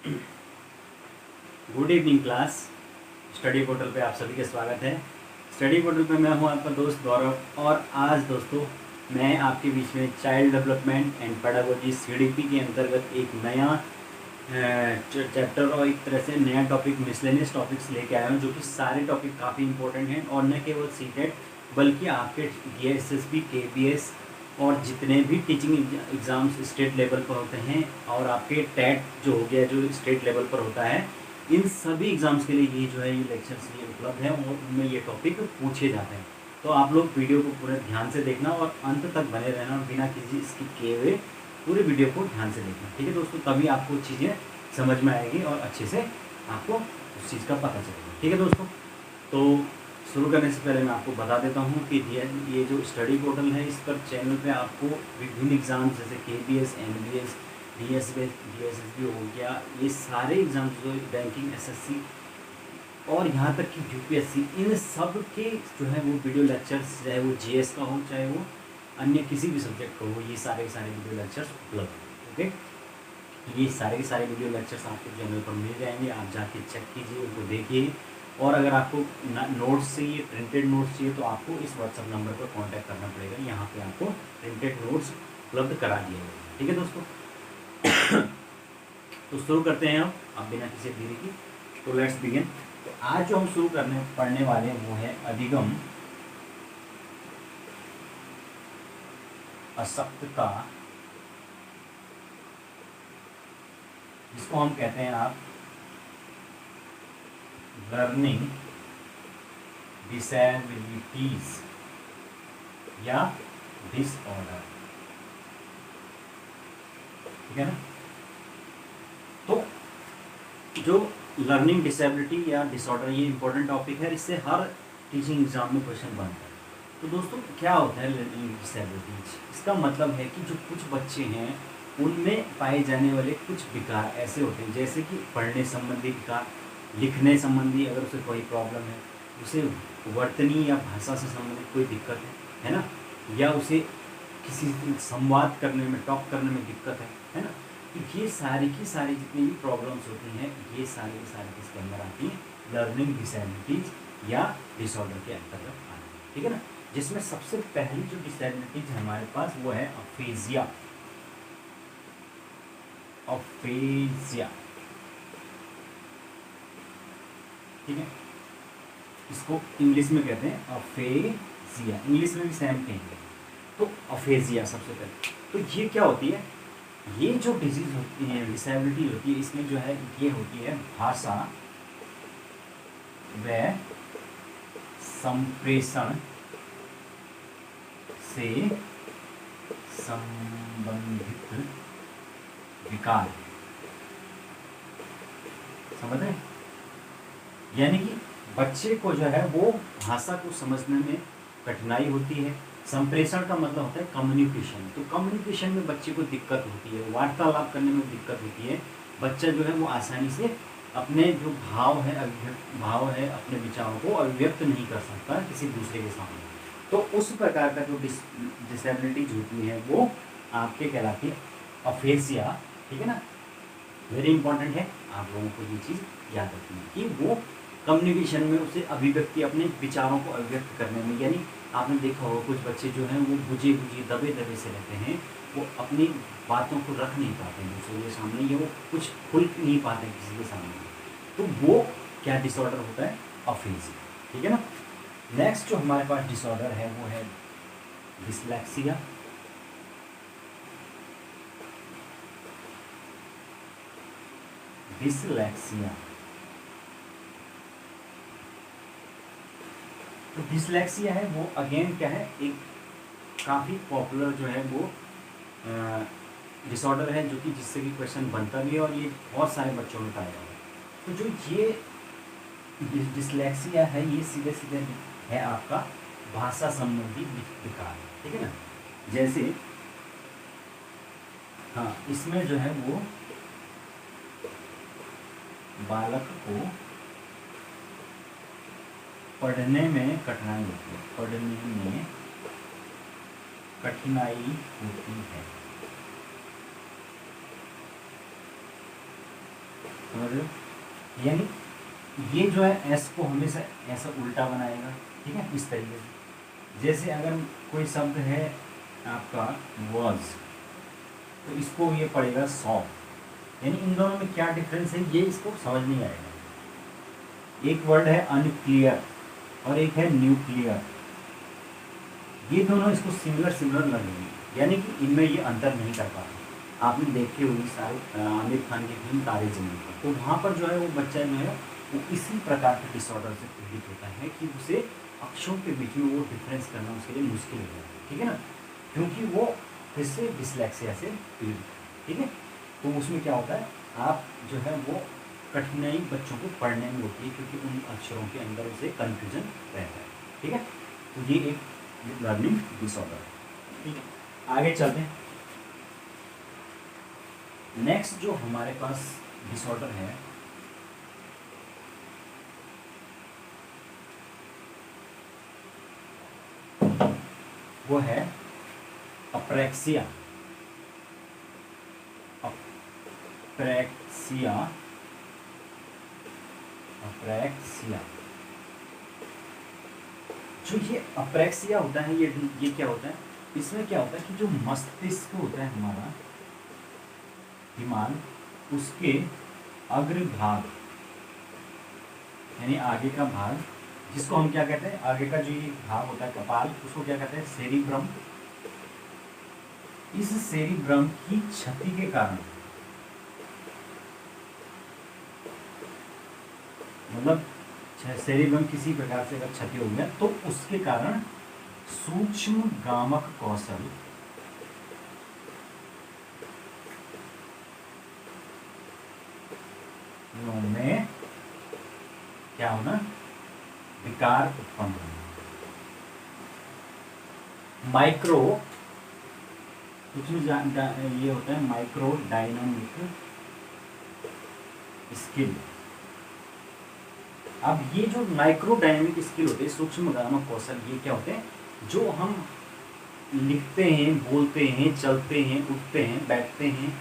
Good evening class. Study portal पे आप सभी का स्वागत है। स्टडी पोर्टल पे मैं हूं आपका दोस्त गौरव और आज दोस्तों मैं आपके बीच में child development and pedagogy CDP के अंतर्गत एक नया चैप्टर और एक तरह से नया टॉपिक मिसलेनियस टॉपिक्स लेके आया हूँ, जो कि सारे टॉपिक काफ़ी इंपॉर्टेंट हैं और न केवल सीटेट बल्कि आपके डीएसएसबी केबीएस और जितने भी टीचिंग एग्ज़ाम्स स्टेट लेवल पर होते हैं और आपके टेट जो हो गया जो स्टेट लेवल पर होता है, इन सभी एग्ज़ाम्स के लिए ये जो है ये लेक्चर्स ये उपलब्ध हैं और उनमें ये टॉपिक पूछे जाते हैं। तो आप लोग वीडियो को पूरे ध्यान से देखना और अंत तक बने रहना, बिना किसी स्किप किए हुए पूरे वीडियो को ध्यान से देखना, ठीक है दोस्तों। तभी आपको चीज़ें समझ में आएगी और अच्छे से आपको उस चीज़ का पता चलेगा, ठीक है दोस्तों। तो शुरू करने से पहले मैं आपको बता देता हूँ कि ये जो स्टडी पोर्टल है, इस पर चैनल पे आपको विभिन्न एग्ज़ाम्स जैसे केबीएस, एनबीएस, डीएसएसबी हो गया, ये सारे एग्ज़ाम्स जो बैंकिंग, एसएससी और यहाँ तक कि यूपीएससी, इन सब के जो है वो वीडियो लेक्चर्स, चाहे वो जीएस का हो चाहे वो अन्य किसी भी सब्जेक्ट का हो, ये सारे वीडियो लेक्चर्स उपलब्ध हैं। ओके, ये सारे वीडियो लेक्चर्स आपको चैनल पर मिल जाएंगे। आप जाके चेक कीजिए, उनको देखिए और अगर आपको नोट्स चाहिए, प्रिंटेड नोट्स चाहिए, तो आपको इस व्हाट्सएप नंबर पर कांटेक्ट करना पड़ेगा। यहाँ पे आपको प्रिंटेड नोट्स उपलब्ध करा दिए गए, ठीक है दोस्तों। तो शुरू करते हैं अब बिना किसी देरी की। तो लेट्स बिगिन। तो आज जो हम शुरू पढ़ने वाले हैं वो है अधिगम अशक्तता, जिसको हम कहते हैं आप लर्निंग डिसेबिलिटीज या डिसऑर्डर, ठीक है ना। तो जो लर्निंग डिसेबिलिटी या डिसऑर्डर, ये इंपॉर्टेंट टॉपिक है, इससे हर टीचिंग एग्जाम में क्वेश्चन बनता है। तो दोस्तों क्या होता है लर्निंग डिसेबिलिटीज? इसका मतलब है कि जो कुछ बच्चे हैं उनमें पाए जाने वाले कुछ विकार ऐसे होते हैं, जैसे कि पढ़ने संबंधी विकार, लिखने संबंधी अगर उसे कोई प्रॉब्लम है, उसे वर्तनी या भाषा से संबंधित कोई दिक्कत है ना, या उसे किसी संवाद करने में, टॉक करने में दिक्कत है ना। तो ये सारी की सारी जितनी भी प्रॉब्लम्स होती हैं, ये सारी की सारी किसके अंदर आती हैं? लर्निंग डिसेबिलिटीज या डिसऑर्डर के अंतर्गत आती है, ठीक है ना। जिसमें सबसे पहली जो डिसेबिलिटीज है हमारे पास वो है अफेजिया। अफेजिया, ठीक है, इसको इंग्लिश में कहते हैं अफेजिया, इंग्लिश में भी सेम कहेंगे। तो अफेजिया सबसे पहले, तो ये क्या होती है? ये जो डिजीज होती है, डिसेबिलिटी होती है, इसमें जो है ये होती है भाषा व संप्रेषण से संबंधित विकार, समझ रहे हैं? यानी कि बच्चे को जो है वो भाषा को समझने में कठिनाई होती है। संप्रेषण का मतलब होता है कम्युनिकेशन, तो कम्युनिकेशन में बच्चे को दिक्कत होती है, वार्तालाप करने में दिक्कत होती है। बच्चा जो है वो आसानी से अपने जो भाव है अपने विचारों को अभिव्यक्त नहीं कर सकता किसी दूसरे के सामने। तो उस प्रकार का जो डिसेबिलिटीज होती है वो आपके कहलाती है अफेजिया, ठीक है ना। वेरी इंपॉर्टेंट है, आप लोगों को ये चीज़ याद रखनी है कि वो कम्युनिकेशन में उसे अभिव्यक्ति, अपने विचारों को अभिव्यक्त करने में, यानी आपने देखा होगा कुछ बच्चे जो हैं वो बुझे दबे से रहते हैं, वो अपनी बातों को रख नहीं पाते हैं दूसरों के सामने, ये वो कुछ खुल नहीं पाते हैं किसी के सामने। तो वो क्या डिसऑर्डर होता है? अफेजिया, ठीक है ना। नेक्स्ट जो हमारे पास डिसऑर्डर है वो है डिसलेक्सिया। डिसलेक्सिया, तो डिसलेक्सिया है वो अगेन क्या है, एक काफ़ी पॉपुलर जो है वो डिसऑर्डर है, जो कि जिससे कि क्वेश्चन बनता भी है और ये बहुत सारे बच्चों में पाया जाता है। तो जो ये डिसलेक्सिया है, ये सीधे सीधे है आपका भाषा संबंधी विकार, ठीक है ना। जैसे हाँ, इसमें जो है वो बालक को पढ़ने में कठिनाई होती है, पढ़ने में कठिनाई होती है। समझ लो, यानी ये जो है एस को हमेशा ऐसा उल्टा बनाएगा, ठीक है, इस तरीके से। जैसे अगर कोई शब्द है आपका वॉज, तो इसको ये पड़ेगा सॉ, यानी इन दोनों में क्या डिफरेंस है ये इसको समझ नहीं आएगा। एक वर्ड है अनक्लियर और एक है न्यूक्लियर, ये दोनों इसको सिमिलर लगेंगे, यानी कि इनमें ये अंतर नहीं कर पाते। आपने देखी होगी शायद आमिर खान की फिल्म तारे ज़मीन पर, तो वहाँ पर जो है वो बच्चा जो है वो इसी प्रकार के डिसऑर्डर से पीड़ित होता है कि उसे अक्षरों के बीच में वो डिफरेंस करना उसके लिए मुश्किल हो जाता है, ठीक है ना, क्योंकि वो फिर से डिसलेक्सिया से पीड़ित है, ठीक है। तो उसमें क्या होता है, आप जो है वो कठिनाई बच्चों को पढ़ने में होती है, क्योंकि उन अक्षरों के अंदर उसे कन्फ्यूजन रहता है, ठीक है। तो ये एक लर्निंग डिसऑर्डर है, ठीक है। आगे चलते हैं। नेक्स्ट जो हमारे पास डिसऑर्डर है वो है अप्रेक्सिया। Apraxia, apraxia. जो ये अप्रेक्सिया होता है, ये क्या होता है, इसमें क्या होता है कि जो मस्तिष्क होता है हमारा दिमाग, उसके अग्रभाग यानी आगे का भाग, जिसको हम क्या कहते हैं, आगे का जो ये भाग होता है कपाल, उसको क्या कहते हैं, सेरिब्रम। इस सेरिब्रम की क्षति के कारण, मतलब सेरिब्रम किसी प्रकार से अगर क्षति हो गया तो उसके कारण सूक्ष्म गामक कौशल में क्या होना, विकार उत्पन्न होना। माइक्रो, उसमें ये होता है माइक्रो डायनामिक स्किल। अब ये जो माइक्रो डायनामिक स्किल होते हैं, सूक्ष्म गामक कौशल, ये क्या होते हैं, जो हम लिखते हैं, बोलते हैं, चलते हैं, उठते हैं, बैठते हैं,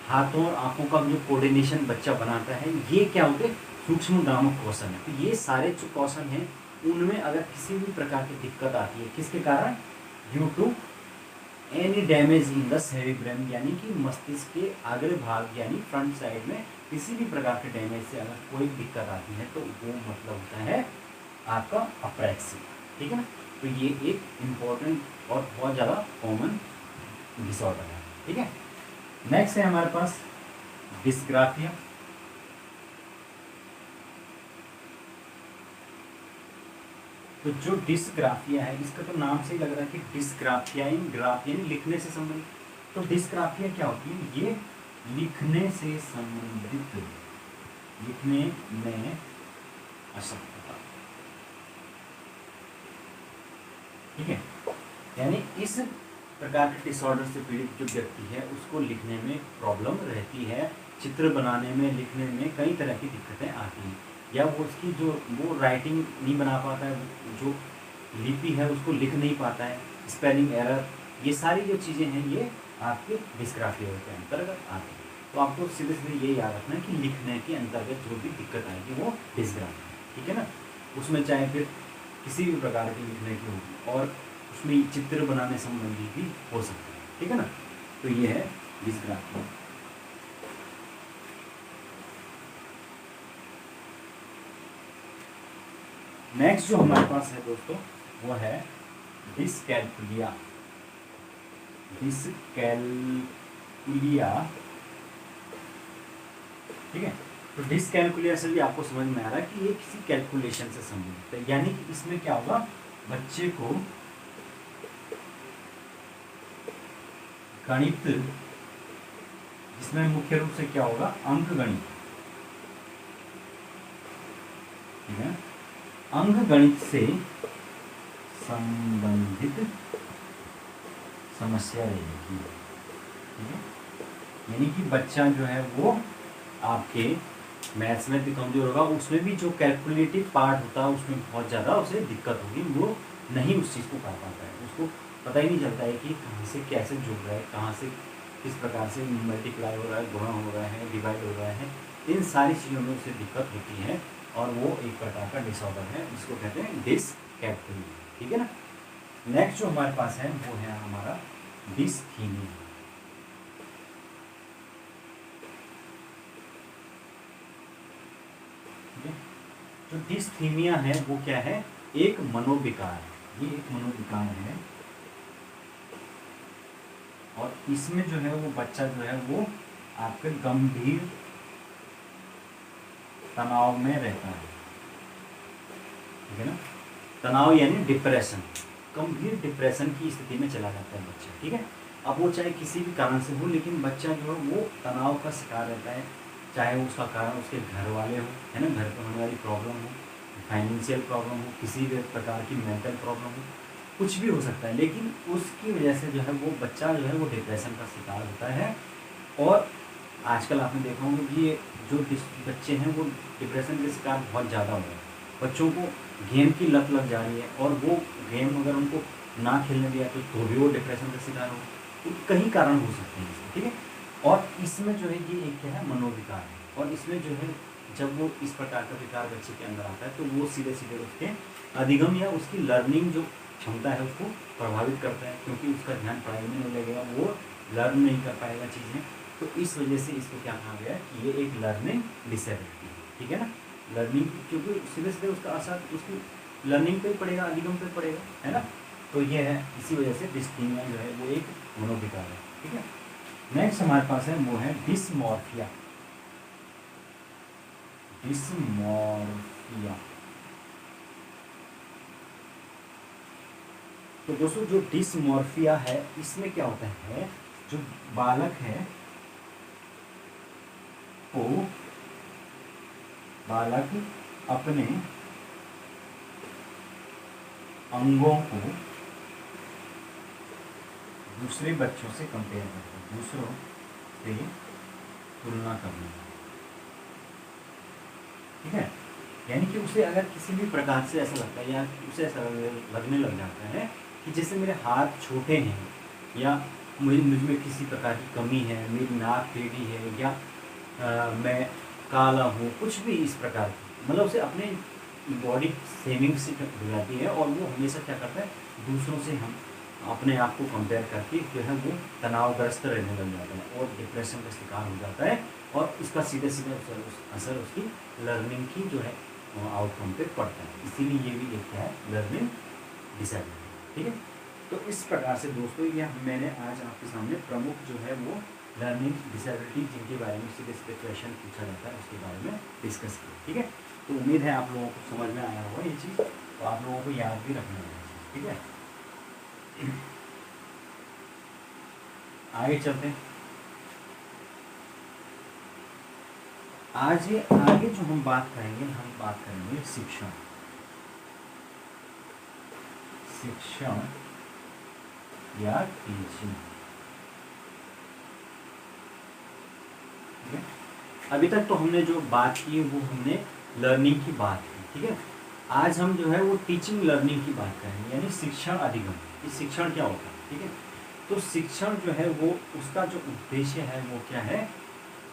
हाथों और आंखों का जो कोऑर्डिनेशन बच्चा बनाता है, ये क्या होते हैं, सूक्ष्म गामक कौशल है। तो ये सारे जो कौशल हैं उनमें अगर किसी भी प्रकार की दिक्कत आती है, किसके कारण, due to any damage in the cerebrum, यानी कि मस्तिष्क के अग्र भाग यानी फ्रंट साइड में किसी भी प्रकार के डैमेज से अगर कोई दिक्कत आती है तो वो मतलब होता है आपका अप्रेक्सिया, ठीक है ना। तो ये एक इम्पोर्टेंट और बहुत ज़्यादा कॉमन डिसऑर्डर है, ठीक है। नेक्स्ट है हमारे पास डिस्ग्राफिया। तो जो डिस्ग्राफिया है, इसका तो नाम से ही लग रहा है कि डिस्ग्राफिया इन ग्राफ यानी लिखने से संबंधित। तो डिस्ग्राफिया क्या होती है, ये लिखने से संबंधित, लिखने में अशक्तता, ठीक है। यानी इस प्रकार के डिसऑर्डर से पीड़ित जो व्यक्ति है उसको लिखने में प्रॉब्लम रहती है, चित्र बनाने में, लिखने में कई तरह की दिक्कतें आती हैं, या वो उसकी जो वो राइटिंग नहीं बना पाता है, जो लिपि है उसको लिख नहीं पाता है, स्पेलिंग एरर, ये सारी जो चीज़ें हैं ये आपके डिस्ग्राफिया के अंतर्गत आती है। तो आपको सीधे सीधे ये याद रखना है कि लिखने के अंतर्गत जो भी दिक्कत आएगी वो डिस्ग्राफिया, ठीक है ना। उसमें चाहे फिर किसी भी प्रकार की लिखने की होगी और उसमें चित्र बनाने संबंधी भी हो सकता है, ठीक है ना। तो ये है डिस्ग्राफिया। नेक्स्ट जो हमारे पास है दोस्तों वो है डिस्कैल्कुलिया। डिस्कैल्कुलिया, ठीक है। तो डिस्कैल्कुलिया से भी आपको समझ में आ रहा है कि ये किसी कैलकुलेशन से संबंधित है, यानी कि इसमें क्या होगा, बच्चे को गणित, जिसमें मुख्य रूप से क्या होगा, अंक गणित, ठीक है, अंक गणित से संबंधित समस्या रहेगी, ठीक है। यानी कि बच्चा जो है वो आपके मैथ्स में भी कमजोर होगा, उसमें भी जो कैलकुलेटिव पार्ट होता है उसमें बहुत ज़्यादा उसे दिक्कत होगी, वो नहीं उस चीज़ को कर पाता है, उसको पता ही नहीं चलता है कि कहाँ से कैसे जुड़ रहा है, कहाँ से किस प्रकार से मल्टीप्लाई हो रहा है, गुणा हो रहा है, डिवाइड हो रहा है, इन सारी चीज़ों में उसे दिक्कत होती है और वो एक प्रकार का डिसऑर्डर है, जिसको कहते हैं डिसकैल्कुलिया। ठीक है ना। नेक्स्ट जो हमारे पास है वो है हमारा डिसथीमिया। जो डिसथीमिया है वो क्या है, एक मनोविकार है। ये एक मनोविकार है और इसमें जो है वो बच्चा जो है वो आपके गंभीर तनाव में रहता है। ठीक है ना। तनाव यानी डिप्रेशन, गंभीर डिप्रेशन की स्थिति में चला जाता है बच्चा। ठीक है। अब वो चाहे किसी भी कारण से हो, लेकिन बच्चा जो है वो तनाव का शिकार रहता है, चाहे उसका कारण उसके घर वाले हो, है ना, घर पर होने वाली प्रॉब्लम हो, फाइनेंशियल प्रॉब्लम हो, किसी भी प्रकार की मेंटल प्रॉब्लम हो, कुछ भी हो सकता है, लेकिन उसकी वजह से जो है वो बच्चा जो है वो डिप्रेशन का शिकार होता है। और आजकल आपने देखा होगा कि ये जो बच्चे हैं वो डिप्रेशन के शिकार बहुत ज़्यादा हो रहे हैं। बच्चों को गेम की लत लग जा रही है और वो गेम अगर उनको ना खेलने दिया तो भी वो डिप्रेशन का शिकार हो। तो कई कारण हो सकते हैं इसमें। ठीक है। और इसमें जो है ये एक क्या है, मनोविकार है। और इसमें जो है जब वो इस प्रकार का विकार बच्चे के अंदर आता है तो वो सीधे सीधे उसके अधिगम या उसकी लर्निंग जो क्षमता है उसको प्रभावित करता है, क्योंकि उसका ध्यान पढ़ाई में नहीं लगेगा, वो लर्न नहीं कर पाएगा चीज़ें। तो इस वजह से इसको क्या कहा गया है कि ये एक लर्निंग डिसेबिलिटी है। ठीक है ना। लर्निंग, क्योंकि सीधे सीधे उसका असर उसकी लर्निंग पे ही पड़ेगा, अधिगम पे पड़ेगा, है ना। तो ये है, इसी वजह से डिसथीमिया जो है वो एक मनोविकार है। ठीक है। नेक्स्ट हमारे पास है वो है डिसमॉर्फिया। डिसमॉर्फिया। तो दोस्तों जो डिसमॉर्फिया है इसमें क्या होता है, जो बालक है वो बालक अपने अंगों को दूसरे बच्चों से कंपेयर करता है, दूसरों से तुलना करना। ठीक है। यानी कि उसे अगर किसी भी प्रकार से ऐसा लगता है या उसे ऐसा लगने लग जाता है कि जैसे मेरे हाथ छोटे हैं, या मुझ में किसी प्रकार की कमी है, मेरी नाक टेढ़ी है, या मैं काला हूँ, कुछ भी इस प्रकार की, मतलब उसे अपने बॉडी सेविंग से हो जाती है और वो हमेशा क्या करता है, दूसरों से हम अपने आप को कंपेयर करके जो है वो तनावग्रस्त रहने लग जाता है और डिप्रेशन का शिकार हो जाता है। और इसका सीधे सीधे असर उसकी लर्निंग की जो है आउटकम पे पड़ता है। इसीलिए ये भी एक क्या है, लर्निंग डिसेबिलिटी। ठीक है। तो इस प्रकार से दोस्तों ये मैंने आज आपके सामने प्रमुख जो है वो लर्निंग डिसेबिलिटी जिनके बारे में सीधे सीधे क्वेश्चन पूछा जाता है उसके बारे में डिस्कस किया। ठीक है। तो उम्मीद है आप लोगों को समझ में आया होगा ये चीज़, तो आप लोगों को याद भी रखना है। ठीक है। आगे चलते हैं। आज ये आगे जो हम बात करेंगे शिक्षण। शिक्षण या टीचिंग। अभी तक तो हमने जो बात की वो हमने लर्निंग की बात की। ठीक है। आज हम जो है वो टीचिंग लर्निंग की बात करेंगे, यानी शिक्षण अधिगम। ये शिक्षण क्या होता है। ठीक है। तो शिक्षण जो है वो उसका जो उद्देश्य है वो क्या है,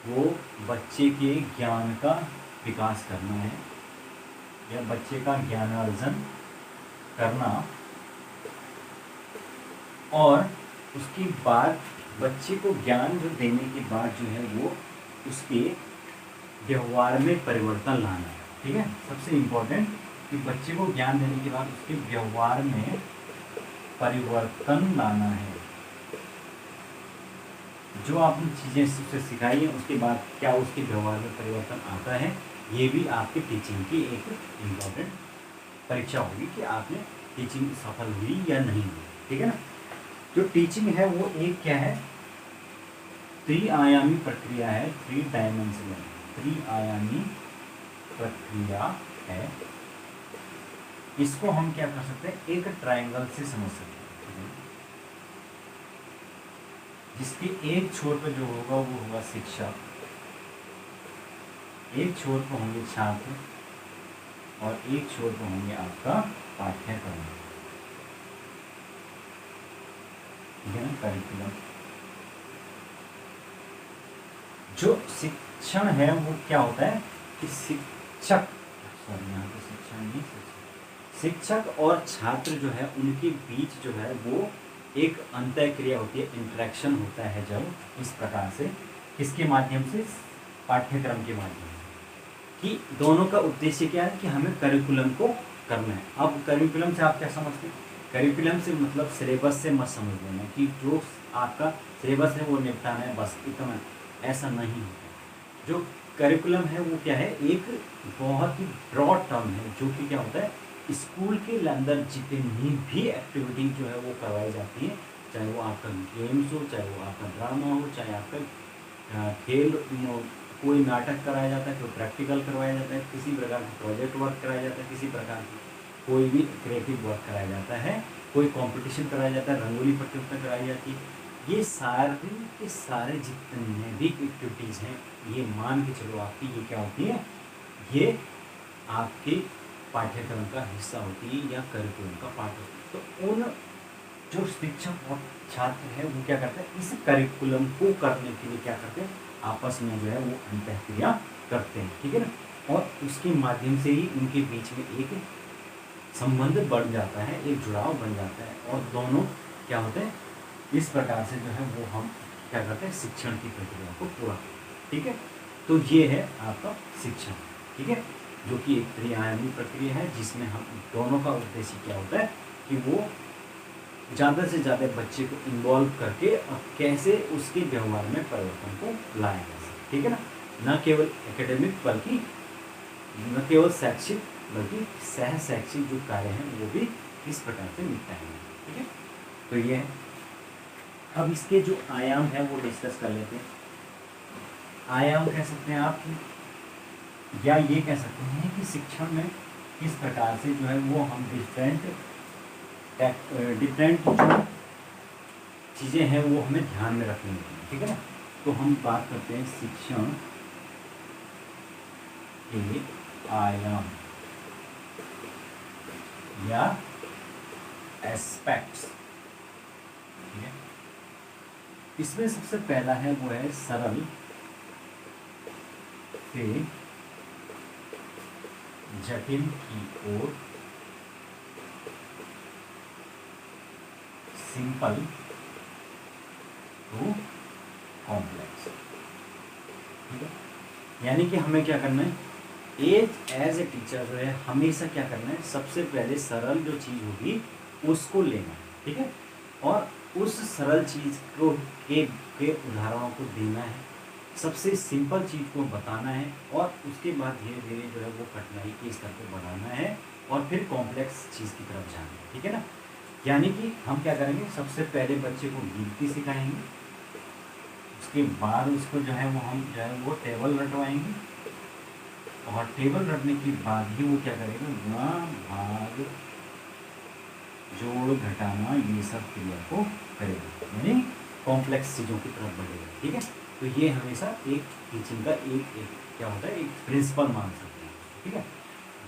वो बच्चे के ज्ञान का विकास करना है या बच्चे का ज्ञानार्जन करना, और उसके बाद बच्चे को ज्ञान जो देने के बाद जो है वो उसके व्यवहार में परिवर्तन लाना है। ठीक है। सबसे इम्पोर्टेंट कि बच्चे को ज्ञान देने के बाद उसके व्यवहार में परिवर्तन लाना है। जो आपने चीज़ें उससे सिखाई हैं उसके बाद क्या उसके व्यवहार में परिवर्तन आता है, ये भी आपकी टीचिंग की एक इम्पोर्टेंट परीक्षा होगी कि आपने टीचिंग सफल हुई या नहीं हुई। ठीक है ना। जो टीचिंग है वो एक क्या है, त्रिआयामी प्रक्रिया है, 3 डायमेंशनल त्रिआयामी प्रक्रिया है। इसको हम क्या कर सकते हैं, एक ट्रायंगल से समझ सकते हैं, जिसके एक छोर पर जो होगा वो होगा शिक्षक, एक छोर पर होंगे छात्र और एक छोर पर होंगे आपका पाठ्यक्रम। ठीक है ना, करिकुलम। जो शिक्षण है वो क्या होता है कि शिक्षक, सॉरी यहाँ पे शिक्षण नहीं, शिक्षक और छात्र जो है उनके बीच जो है वो एक अंतःक्रिया होती है, इंटरेक्शन होता है जब इस प्रकार से, किसके माध्यम से, पाठ्यक्रम के माध्यम से, कि दोनों का उद्देश्य क्या है कि हमें करिकुलम को करना है। अब करिकुलम से आप क्या समझते हैं? करिकुलम से मतलब सिलेबस से मत समझ लेना कि जो आपका सिलेबस है वो निपटाना है बस इतना, ऐसा नहीं होता। जो करिकुलम है वो क्या है, एक बहुत ही ब्रॉड टर्म है जो कि क्या होता है, स्कूल के अंदर जितनी भी एक्टिविटी जो है वो करवाई जाती है, चाहे वो आपका गेम्स हो, चाहे वो आपका ड्रामा हो, चाहे आपका खेल, कोई नाटक कराया जाता है, कोई प्रैक्टिकल करवाया जाता है, किसी प्रकार का प्रोजेक्ट वर्क कराया जाता है, किसी प्रकार की कोई भी क्रिएटिव वर्क कराया जाता है, कोई कंपटीशन कराया जाता है, रंगोली प्रतियोगिता कराई जाती है, ये सारे के सारे जितने भी एक्टिविटीज़ हैं, ये मान के चलो आपकी ये क्या होती है, ये आपके पाठ्यक्रम का हिस्सा होती है या करिकुलम का पार्ट होती है। तो उन जो शिक्षक और छात्र है वो क्या करते हैं, इस करिकुलम को करने के लिए क्या करते हैं, आपस में जो है वो अंतःक्रिया करते हैं, ठीक है ना। और उसके माध्यम से ही उनके बीच में एक संबंध बढ़ जाता है, एक जुड़ाव बन जाता है, और दोनों क्या होते हैं, इस प्रकार से जो है वो हम क्या करते हैं, शिक्षण की प्रक्रिया को पूरा करते हैं, ठीक है। तो ये है आपका शिक्षण, ठीक है, जो कि एक त्रिआयामी प्रक्रिया है जिसमें हम दोनों का उद्देश्य क्या होता है कि वो ज़्यादा से ज़्यादा बच्चे को इन्वॉल्व करके और कैसे उसके व्यवहार में परिवर्तन को लाया जा सके, ठीक है ना। न केवल एकेडमिक बल्कि न केवल शैक्षिक बल्कि सह शैक्षिक जो कार्य हैं वो भी इस प्रकार से निपटाएंगे, ठीक है। तो ये है, अब इसके जो आयाम हैं वो डिस्कस कर लेते हैं। आयाम कह सकते हैं आप, या ये कह सकते हैं कि शिक्षण में किस प्रकार से जो है वो हम डिफरेंट जो चीज़ें हैं वो हमें ध्यान में रखनी होती हैं, ठीक है ना। तो हम बात करते हैं शिक्षण के आयाम या एस्पेक्ट्स, ठीक है। इसमें सबसे पहला है वो है सरल से जटिल की ओर, सिंपल टू कॉम्प्लेक्स, ठीक है। यानी कि हमें क्या करना है, एज ए टीचर जो है हमेशा क्या करना है, सबसे पहले सरल जो चीज़ होगी उसको लेना है, ठीक है, और उस सरल चीज़ को के उदाहरणों को देना है, सबसे सिंपल चीज़ को बताना है, और उसके बाद धीरे धीरे जो है वो कठिनाई के स्तर को बढ़ाना है, और फिर कॉम्प्लेक्स चीज़ की तरफ जाना है, ठीक है ना। यानी कि हम क्या करेंगे, सबसे पहले बच्चे को गिनती सिखाएंगे, उसके बाद उसको जो है वो हम जो है वो टेबल रटवाएंगे, और टेबल रटने के बाद ही वो क्या करेगा, गुणा भाग जोड़ घटाना ये सब क्रिया को करेगा, यानी कॉम्प्लेक्स चीज़ों की तरफ बढ़ेगा, ठीक है। तो ये हमेशा एक टीचिंग का एक क्या होता है, एक प्रिंसिपल मान सकते हैं, ठीक है।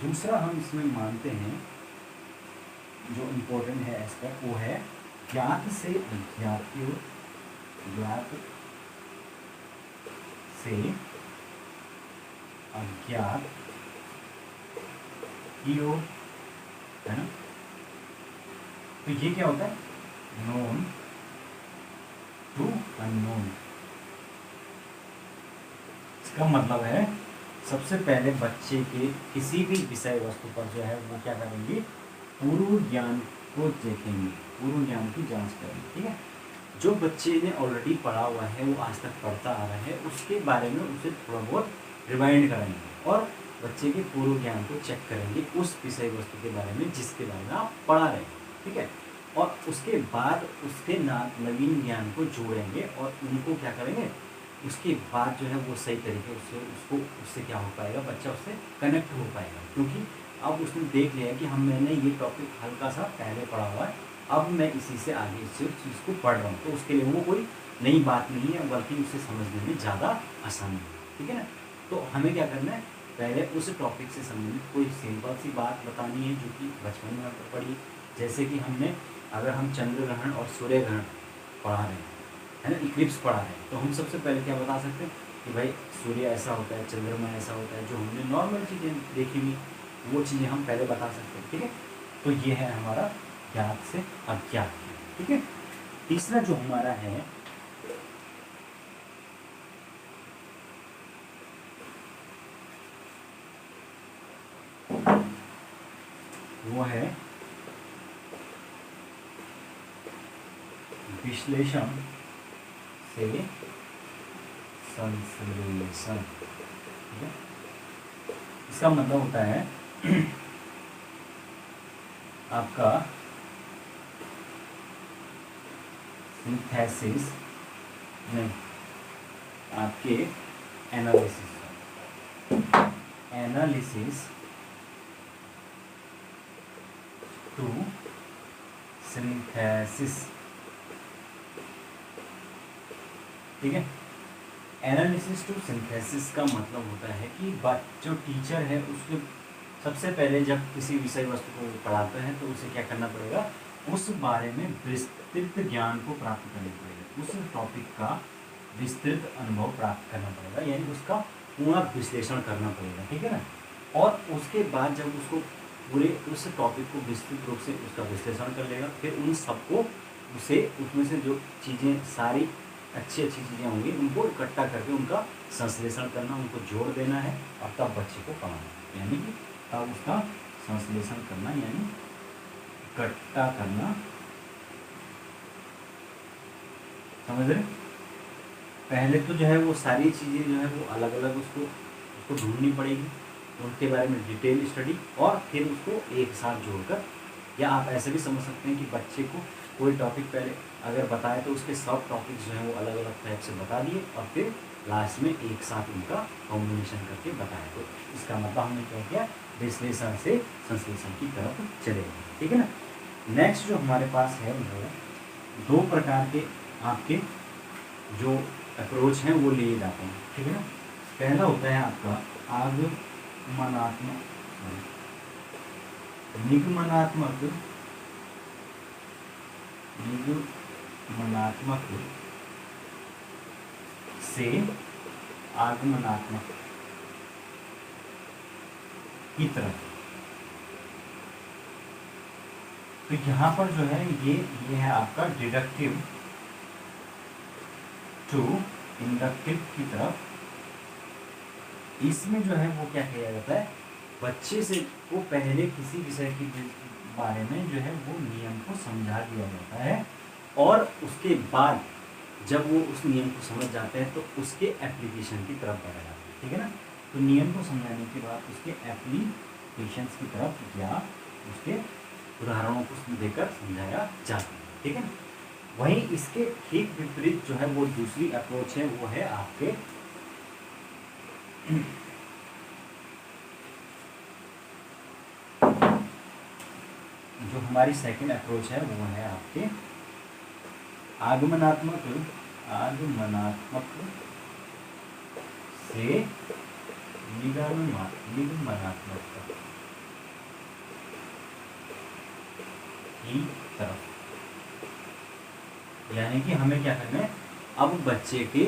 दूसरा हम इसमें मानते हैं जो इम्पोर्टेंट है एस्पेक्ट, वो है ज्ञात से अज्ञात की ओर, ज्ञात से अज्ञात की ओर, है ना। तो ये क्या होता है, नोन टू अननोन। इसका मतलब है सबसे पहले बच्चे के किसी भी विषय वस्तु पर जो है वो क्या करेंगे, पूर्व ज्ञान को देखेंगे, पूर्व ज्ञान की जांच करेंगे, ठीक है। जो बच्चे ने ऑलरेडी पढ़ा हुआ है, वो आज तक पढ़ता आ रहा है, उसके बारे में उसे थोड़ा बहुत रिवाइंड कराएंगे, और बच्चे के पूर्व ज्ञान को चेक करेंगे उस विषय वस्तु के बारे में जिसके बारे में आप पढ़ा रहे हैं, ठीक है। और उसके बाद उसके नवीन ज्ञान को जोड़ेंगे, और उनको क्या करेंगे, उसके बाद जो है वो सही तरीके से उससे क्या हो पाएगा, बच्चा उससे कनेक्ट हो पाएगा, क्योंकि अब उसने देख लिया कि मैंने ये टॉपिक हल्का सा पहले पढ़ा हुआ है, अब मैं इसी से आगे इस चीज़ को पढ़ रहा हूँ, तो उसके लिए वो कोई नई बात नहीं है, बल्कि उसे समझने में ज़्यादा आसानी है, ठीक है ना। तो हमें क्या करना है, पहले उस टॉपिक से संबंधित कोई सिंपल सी बात बतानी है जो कि बचपन में पढ़ी, जैसे कि अगर हम चंद्र ग्रहण और सूर्य ग्रहण पढ़ा रहे हैं, है ना, इक्लिप्स पढ़ा रहे हैं, तो हम सबसे पहले क्या बता सकते हैं कि भाई सूर्य ऐसा होता है, चंद्रमा ऐसा होता है, जो हमने नॉर्मल चीज़ें देखी हुई वो चीज़ें हम पहले बता सकते हैं। ठीक है, तो ये है हमारा ज्ञात से अज्ञात। ठीक है, तीसरा जो हमारा है वो है विश्लेषण से संश्लेषण। ठीक है, इसका मतलब होता है आपका सिंथेसिस नहीं, आपके एनालिसिस टू सिंथेसिस। ठीक है, एनालिसिस टू सिंथेसिस का मतलब होता है कि जो टीचर है उसके सबसे पहले जब किसी विषय वस्तु को पढ़ाते हैं तो उसे क्या करना पड़ेगा, उस बारे में विस्तृत ज्ञान को प्राप्त करना पड़ेगा, उस टॉपिक का विस्तृत अनुभव प्राप्त करना पड़ेगा, यानी उसका पूरा विश्लेषण करना पड़ेगा। ठीक है ना, और उसके बाद जब उसको पूरे उस टॉपिक को विस्तृत रूप से उसका विश्लेषण कर लेगा, फिर उन सबको उसे उसमें से जो चीज़ें सारी अच्छी चीज़ें होंगी उनको इकट्ठा करके उनका संश्लेषण करना, उनको जोड़ देना है और तब बच्चे को पढ़ाना, यानी कि तब उसका संश्लेषण करना यानी इकट्ठा करना। समझ रहे, पहले तो जो है वो सारी चीज़ें जो है वो अलग अलग उसको ढूंढनी पड़ेगी, उनके बारे में डिटेल स्टडी, और फिर उसको एक साथ जोड़कर, या आप ऐसे भी समझ सकते हैं कि बच्चे को कोई टॉपिक पहले अगर बताए तो उसके सब टॉपिक्स जो हैं वो अलग अलग टाइप से बता दिए और फिर लास्ट में एक साथ उनका कॉम्बिनेशन करके बताया। तो इसका मतलब हमने क्या किया, विश्लेषण से संश्लेषण की तरफ चले गए। ठीक है ना, नेक्स्ट जो हमारे पास है वो दो प्रकार के आपके जो अप्रोच हैं वो लिए जाते हैं। ठीक है ना, पहला होता है आपका आगमनात्मक, निगमनात्मक से आगमनात्मक की तरफ। तो यहाँ पर जो है ये है आपका डिडक्टिव टू इंडक्टिव की तरफ। इसमें जो है वो क्या किया जाता है, बच्चे से को पहले किसी विषय के बारे में जो है वो नियम को समझा दिया जाता है, और उसके बाद जब वो उस नियम को समझ जाते हैं तो उसके एप्लीकेशन की तरफ बढ़ा जाता है। ठीक है ना, तो नियम को समझाने के बाद उसके एप्लीकेशंस की तरफ या उसके उदाहरणों को देकर समझाया जाता है। ठीक है ना, वहीं इसके ठीक विपरीत जो है वो दूसरी अप्रोच है, वो है आपके जो हमारी सेकंड अप्रोच है वो है आपके आगमनात्मक से निगमनात्मक की तरफ। यानी कि हमें क्या करना है, अब बच्चे के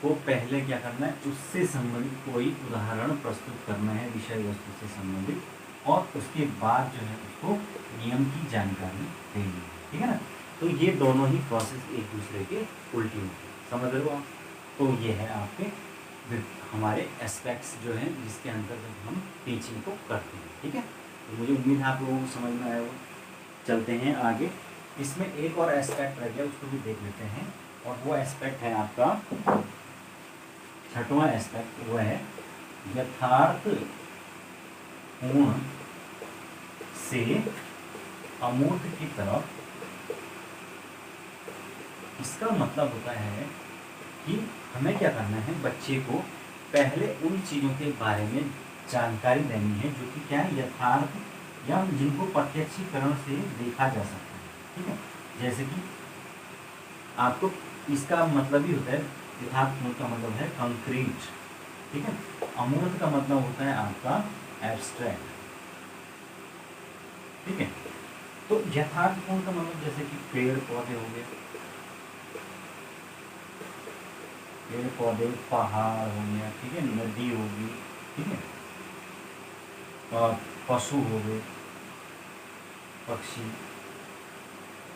को पहले क्या करना है, उससे संबंधित कोई उदाहरण प्रस्तुत करना है विषय वस्तु से संबंधित, और उसके बाद जो है उसको नियम की जानकारी देनी। ठीक है ना, तो ये दोनों ही प्रोसेस एक दूसरे के उल्टी होती है। समझ रहे हो आप, तो ये है आपके हमारे एस्पेक्ट्स जो हैं जिसके अंतर्गत हम टीचिंग को करते हैं। ठीक है, तो मुझे उम्मीद है आप लोगों को समझ में आया। वो चलते हैं आगे, इसमें एक और एस्पेक्ट रह गया, उसको भी देख लेते हैं, और वो एस्पेक्ट है आपका छठवां एस्पेक्ट, वो है यथार्थ पूर्ण से अमूर्त की तरफ। इसका मतलब होता है कि हमें क्या करना है, बच्चे को पहले उन चीज़ों के बारे में जानकारी देनी है जो कि क्या है, यथार्थ या जिनको प्रत्यक्षीकरण से देखा जा सकता है। ठीक है, जैसे कि आपको इसका मतलब ही होता है, यथार्थ मूर्त का मतलब है कंक्रीट। ठीक है, अमूर्त का मतलब होता है आपका एब्स्ट्रैक्ट। ठीक है, तो यथार्थ पूर्ण का मतलब जैसे कि पेड़ पौधे हो गए, पेड़ पौधे, पहाड़ हो गया, ठीक है, नदी होगी, ठीक है, और पशु हो गए, पक्षी,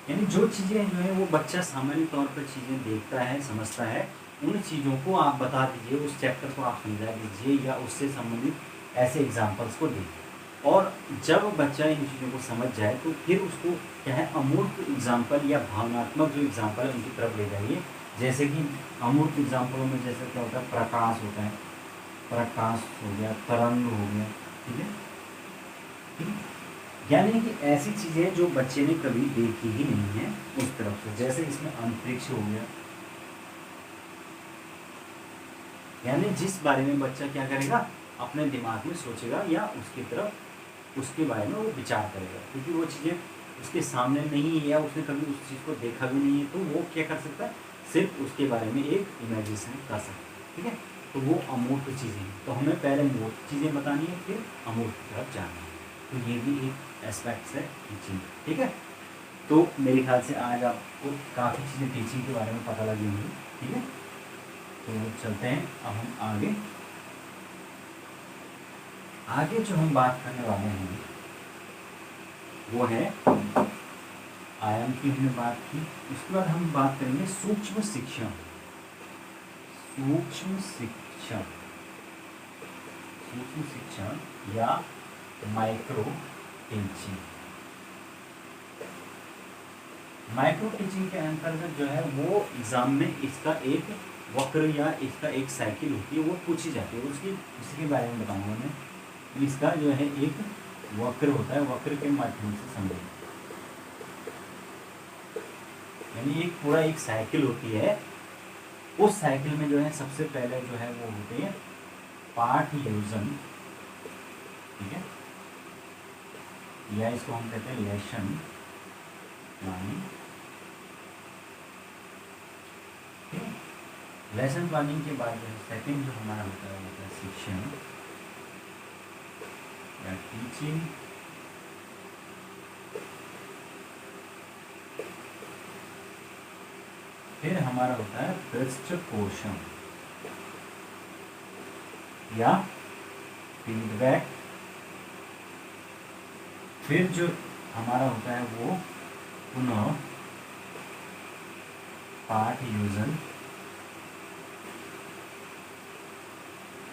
यानी जो चीज़ें जो है वो बच्चा सामान्य तौर पर चीज़ें देखता है, समझता है, उन चीज़ों को आप बता दीजिए, उस चैप्टर को आप समझा दीजिए या उससे संबंधित ऐसे एग्जाम्पल्स को दीजिए। और जब बच्चा इन चीज़ों को समझ जाए तो फिर उसको क्या है, अमूर्त एग्जाम्पल या भावनात्मक जो एग्जाम्पल है उनकी तरफ ले जाइए। जैसे कि अमूर्त एग्जाम्पलों में जैसे क्या होता है, प्रकाश होता है, प्रकाश हो गया, तरंग हो गया, ठीक है, ठीक है? यानी कि ऐसी चीज़ें जो बच्चे ने कभी देखी ही नहीं है उस तरफ से, जैसे इसमें अंतरिक्ष हो गया, यानी जिस बारे में बच्चा क्या करेगा, अपने दिमाग में सोचेगा या उसकी तरफ, उसके बारे में वो विचार करेगा, क्योंकि वो चीज़ें उसके सामने नहीं है या उसने कभी उस चीज़ को देखा भी नहीं है, तो वो क्या कर सकता है, सिर्फ उसके बारे में एक इमेजिनेशन कर सकता है, ठीक है। तो वो अमूर्त चीज़ें हैं, तो हमें पहले मूर्त चीज़ें बतानी है, फिर अमूर्त की तरफ जाना है। तो ये भी एक एस्पेक्ट्स है टीचिंग, ठीक है। तो मेरे ख्याल से आज आपको काफ़ी चीज़ें टीचिंग के बारे में पता लगी होंगी, ठीक है। तो चलते हैं अब हम आगे। आगे जो हम बात करने वाले हैं वो है आयाम की, हमने बात की। उसके बाद हम बात करेंगे सूक्ष्म शिक्षण। सूक्ष्म शिक्षण, सूक्ष्म शिक्षण या माइक्रो टीचिंग। माइक्रो टीचिंग के अंतर्गत जो है वो एग्जाम में इसका एक वक्र या इसका एक साइकिल होती है, वो पूछी जाती है, उसकी उसी के बारे में बताऊंगा मैं। इसका जो है एक वक्र होता है, वक्र के माध्यम से समझें, यानी एक पूरा एक साइकिल होती है। उस साइकिल में जो है सबसे पहले जो है वो होते हैं पाठ योजन, ठीक है, या इसको हम कहते हैं लेसन प्लानिंग। लेसन प्लानिंग के बाद जो है सेकंड जो हमारा होता है वो होता है शिक्षण या टीचिंग। फिर हमारा होता है पृष्ठपोषण या फीडबैक। फिर जो हमारा होता है वो पुनः पाठ योजन।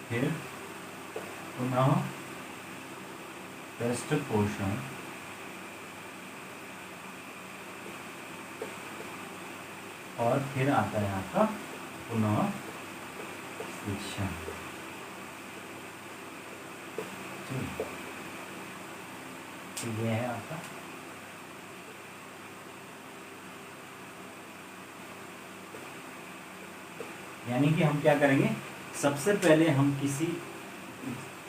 फिर पुनः पृष्ठपोषण। और फिर आता है आपका पुनः शिक्षण। तो ये है आपका यानी कि हम क्या करेंगे, सबसे पहले हम किसी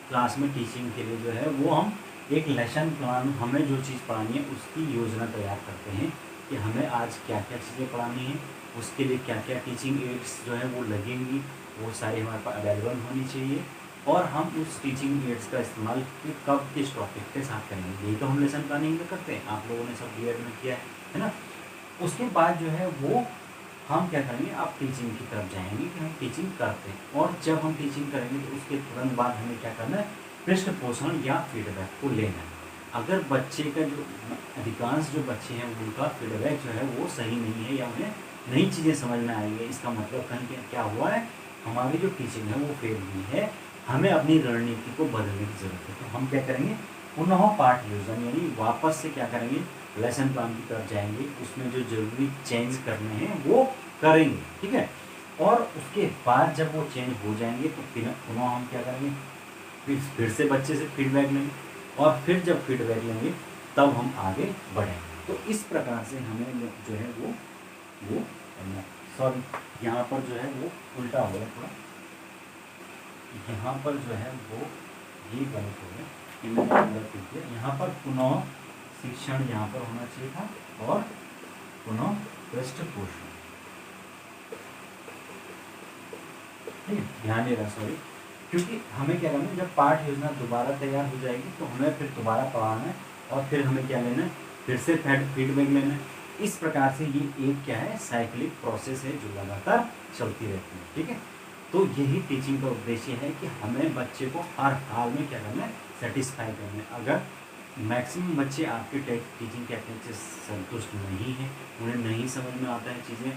क्लास में टीचिंग के लिए जो है वो हम एक लेसन प्लान, हमें जो चीज़ पढ़ानी है उसकी योजना तैयार करते हैं कि हमें आज क्या क्या चीज़ें पढ़ानी है, उसके लिए क्या क्या टीचिंग एड्स जो है वो लगेंगी, वो सारी हमारे पास अवेलेबल होनी चाहिए। और हम उस टीचिंग एड्स का इस्तेमाल कब किस टॉपिक के साथ करेंगे, यही तो हम लेसन प्लानिंग में करते हैं, आप लोगों ने सब बी में किया है ना। उसके बाद जो है वो हम क्या करेंगे, आप टीचिंग की तरफ जाएंगे कि हम टीचिंग करते हैं। और जब हम टीचिंग करेंगे तो उसके तुरंत बाद हमें क्या करना है, पृष्ठपोषण या फीडबैक को लेना है। अगर बच्चे का जो अधिकांश जो बच्चे हैं उनका फीडबैक जो है वो सही नहीं है या उन्हें नई चीज़ें समझ में आई है, इसका मतलब कहीं क्या हुआ है, हमारी जो टीचिंग है वो फेल हुई है, हमें अपनी रणनीति को बदलने की जरूरत है। तो हम क्या करेंगे, पुनः पाठ योजना, यानी वापस से क्या करेंगे, लेसन प्लान की तरफ जाएंगे, उसमें जो जरूरी चेंज करने हैं वो करेंगे, ठीक है। और उसके बाद जब वो चेंज हो जाएंगे तो पुनः हम क्या करेंगे, फिर से बच्चे से फीडबैक लेंगे, और फिर जब फीडबैक लेंगे तब हम आगे बढ़ेंगे। तो इस प्रकार से हमें जो है वो सॉरी यहाँ पर जो है वो उल्टा हो गया थोड़ा, यहाँ पर जो है वो ये गलत हो गया, यहाँ पर पुनः शिक्षण यहाँ पर होना चाहिए था और पुनः पृष्ठपोषण, ठीक है, ध्यान देना, सॉरी, क्योंकि हमें क्या करना है, जब पाठ योजना दोबारा तैयार हो जाएगी तो हमें फिर दोबारा पढ़ाना है और फिर हमें क्या लेना है, फिर से फीडबैक लेना है, इस प्रकार से ये एक क्या है, साइक्लिक प्रोसेस है जो लगातार चलती रहती है। ठीक है, तो यही टीचिंग का उद्देश्य है कि हमें बच्चे को हर हाल में क्या करना है, सेटिस्फाई करना है। अगर मैक्सिमम बच्चे आपके टीचिंग टेक्निक से संतुष्ट नहीं है, उन्हें नहीं समझ में आता है चीज़ें,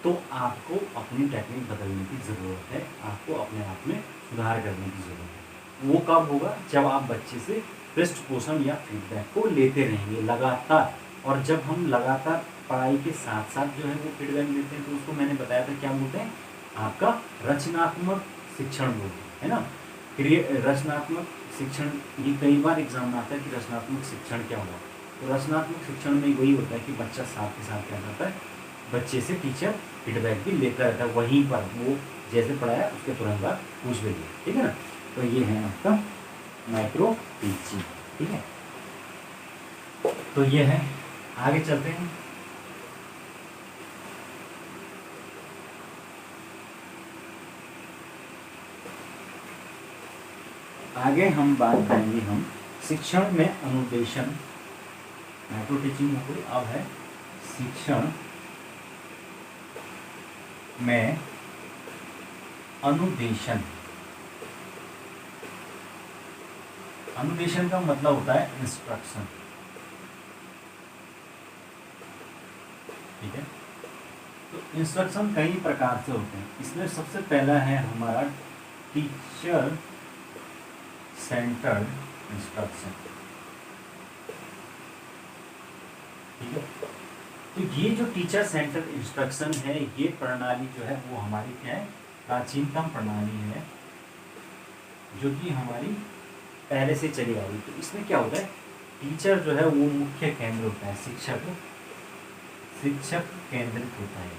तो आपको अपनी टेक्निक बदलने की ज़रूरत है, आपको अपने आप में सुधार करने की ज़रूरत है। वो कब होगा, जब आप बच्चे से पृष्ठपोषण या फीडबैक को लेते रहेंगे लगातार। और जब हम लगातार पढ़ाई के साथ साथ जो है वो फीडबैक देते हैं, तो उसको मैंने बताया था क्या बोलते हैं, आपका रचनात्मक शिक्षण बोलते हैं, है ना। रचनात्मक शिक्षण, ये कई बार एग्जाम में आता है कि रचनात्मक शिक्षण क्या होगा। तो रचनात्मक शिक्षण में वही होता है कि बच्चा साथ के साथ क्या करता है, बच्चे से टीचर फीडबैक भी लेता रहता है, वहीं पर वो जैसे पढ़ाया उसके तुरंत बाद पूछ भी लिया। ठीक है ना, तो ये है आपका माइक्रो टीचिंग। ठीक है, तो ये है, आगे चलते हैं। आगे हम बात करेंगे हम शिक्षण में अनुदेशन। माइक्रो टीचिंग हो गई, अब है शिक्षण में अनुदेशन। अनुदेशन का मतलब होता है इंस्ट्रक्शन। ठीक है, तो इंस्ट्रक्शन कई प्रकार से होते हैं। इसमें सबसे पहला है हमारा टीचर सेंटर्ड इंस्ट्रक्शन। ठीक है, तो ये जो टीचर सेंटर्ड इंस्ट्रक्शन है, ये प्रणाली जो है वो हमारी क्या है, प्राचीनतम प्रणाली है जो कि हमारी पहले से चली आ रही। तो इसमें क्या होता है, टीचर जो है वो मुख्य केंद्र होता है, शिक्षक केंद्रित होता है,